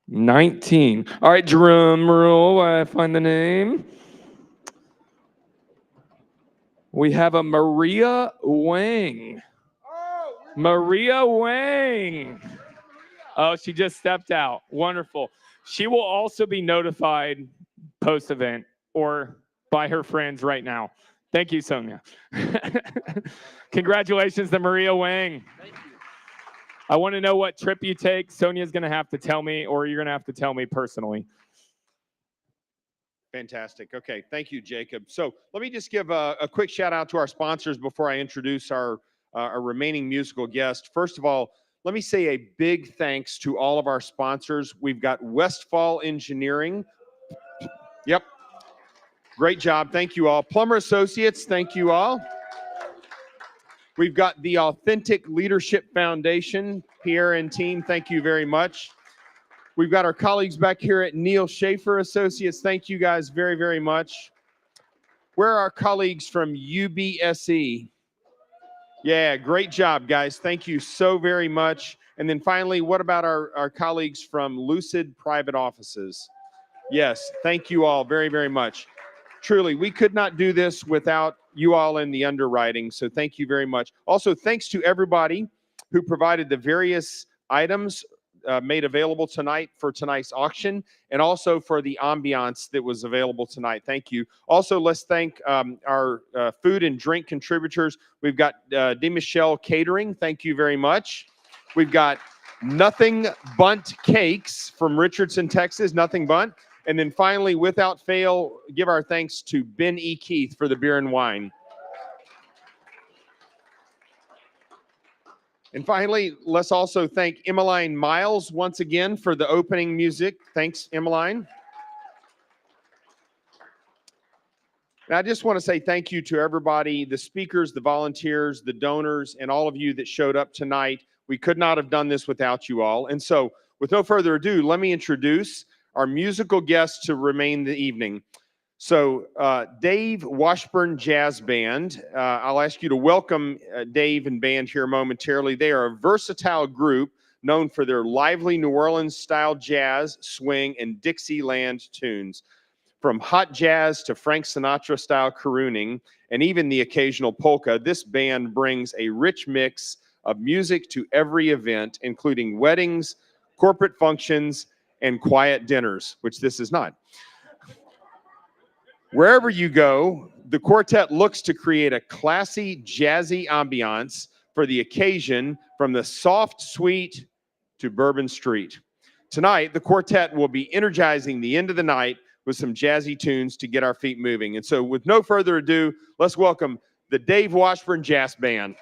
19. All right, drum roll. I find the name. We have a Maria Wang. Oh, Maria Wang. Oh, she just stepped out. Wonderful. She will also be notified post-event or by her friends right now. Thank you, Sonia. Congratulations to Maria Wang. thank you. I want to know what trip you take. Sonia's going to have to tell me, or you're going to have to tell me personally. Fantastic. Okay. Thank you, Jacob. So let me just give a quick shout out to our sponsors before I introduce our remaining musical guest. First of all, let me say a big thanks to all of our sponsors. We've got Westfall Engineering. Yep. Great job. Thank you all. Plumber Associates. Thank you all. We've got the Authentic Leadership Foundation. Pierre and team, thank you very much. We've got our colleagues back here at Neil Schaefer Associates. Thank you guys very, very much. Where are our colleagues from UBSE? Yeah, great job, guys. Thank you so very much. And then finally, what about our colleagues from Lucid Private Offices? Yes, thank you all very, very much. Truly, we could not do this without you all in the underwriting, so thank you very much. Also, thanks to everybody who provided the various items made available tonight for tonight's auction, and also for the ambiance that was available tonight. Thank you. Also, let's thank our food and drink contributors. We've got DeMichelle Catering. Thank you very much. We've got Nothing Bunt Cakes from Richardson, Texas. Nothing Bunt. And then finally, without fail, give our thanks to Ben E. Keith for the beer and wine. And finally, let's also thank Emmeline Miles once again for the opening music. Thanks, Emmeline. And I just want to say thank you to everybody, the speakers, the volunteers, the donors, and all of you that showed up tonight. We could not have done this without you all. And so, with no further ado, let me introduce our musical guests to remain the evening. So, Dave Washburn Jazz Band. I'll ask you to welcome Dave and band here momentarily. They are a versatile group known for their lively New Orleans-style jazz, swing, and Dixieland tunes. From hot jazz to Frank Sinatra-style crooning, and even the occasional polka, this band brings a rich mix of music to every event, including weddings, corporate functions, and quiet dinners, which this is not. Wherever you go, the quartet looks to create a classy, jazzy ambiance for the occasion, from the soft suite to Bourbon Street. Tonight, the quartet will be energizing the end of the night with some jazzy tunes to get our feet moving. And so, with no further ado, let's welcome the Dave Washburn Jazz Band.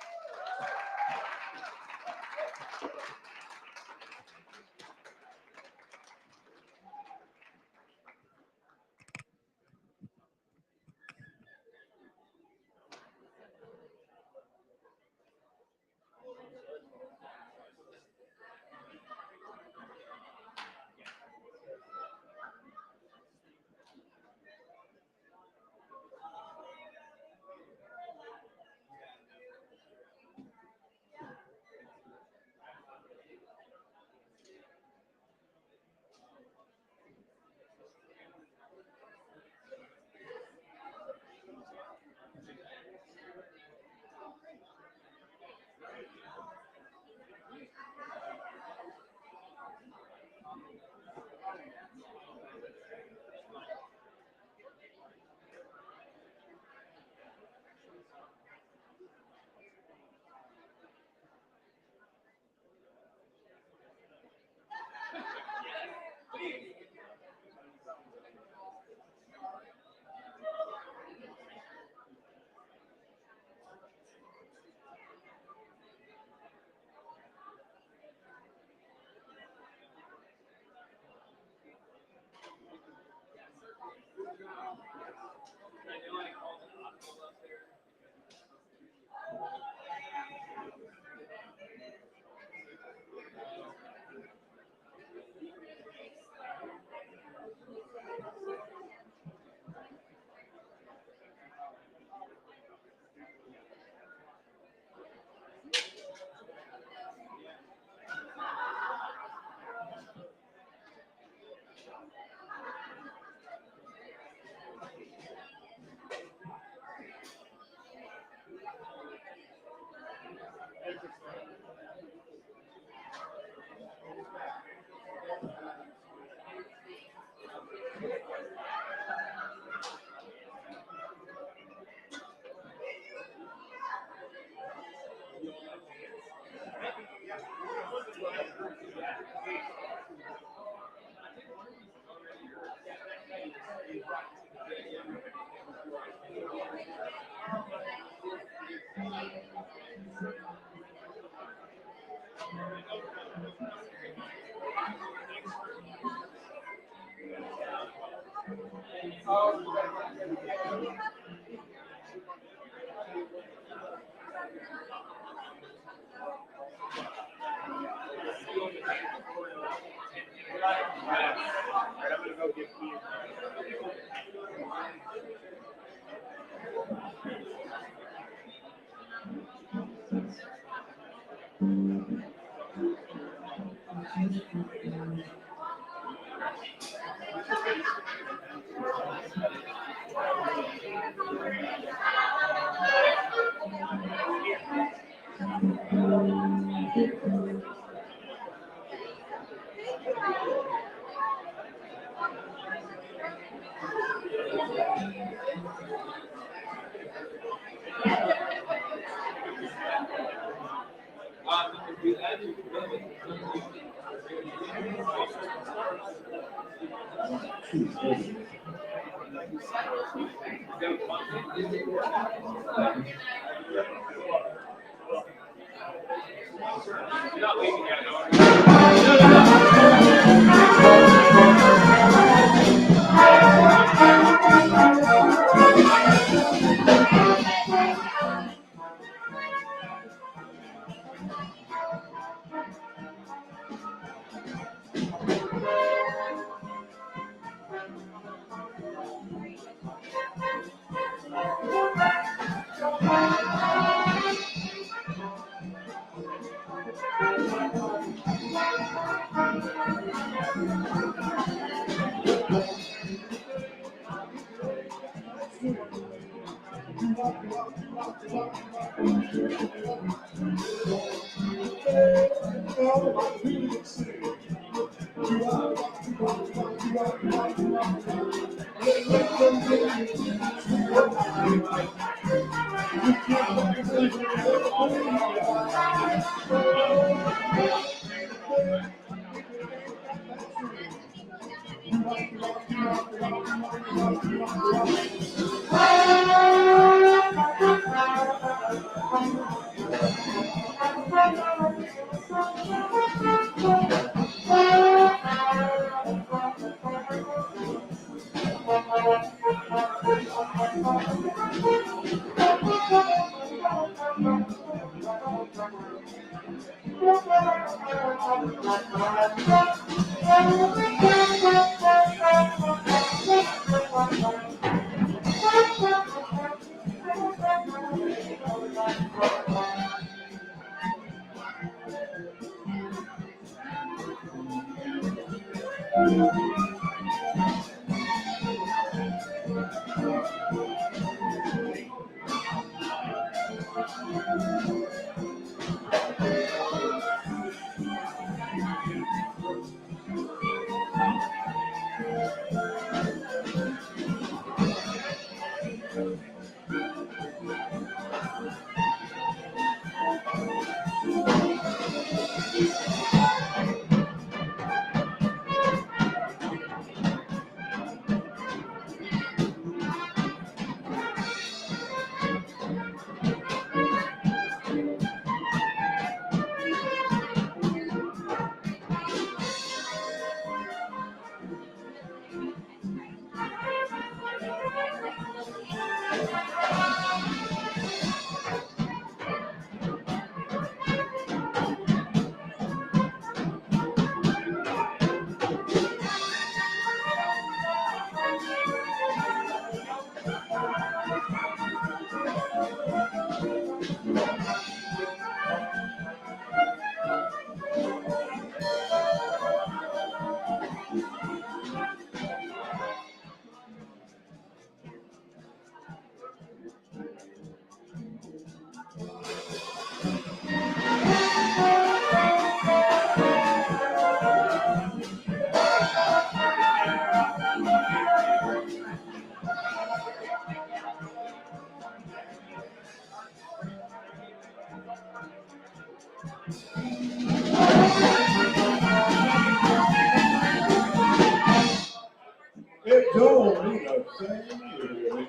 It don't mean a thing.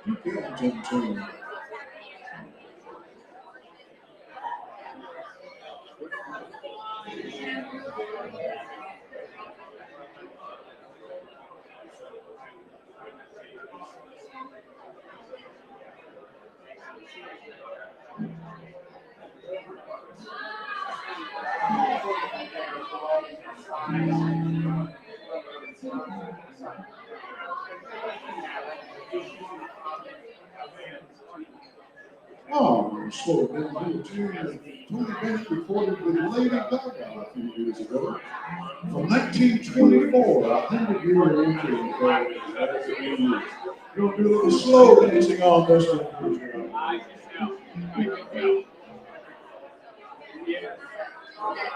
You can't jump to. Oh, slow it down here too. Tony Bennett recorded with Lady Gaga a few years ago. From 1924, 100 year into the you're gonna do a little slow dancing on this one.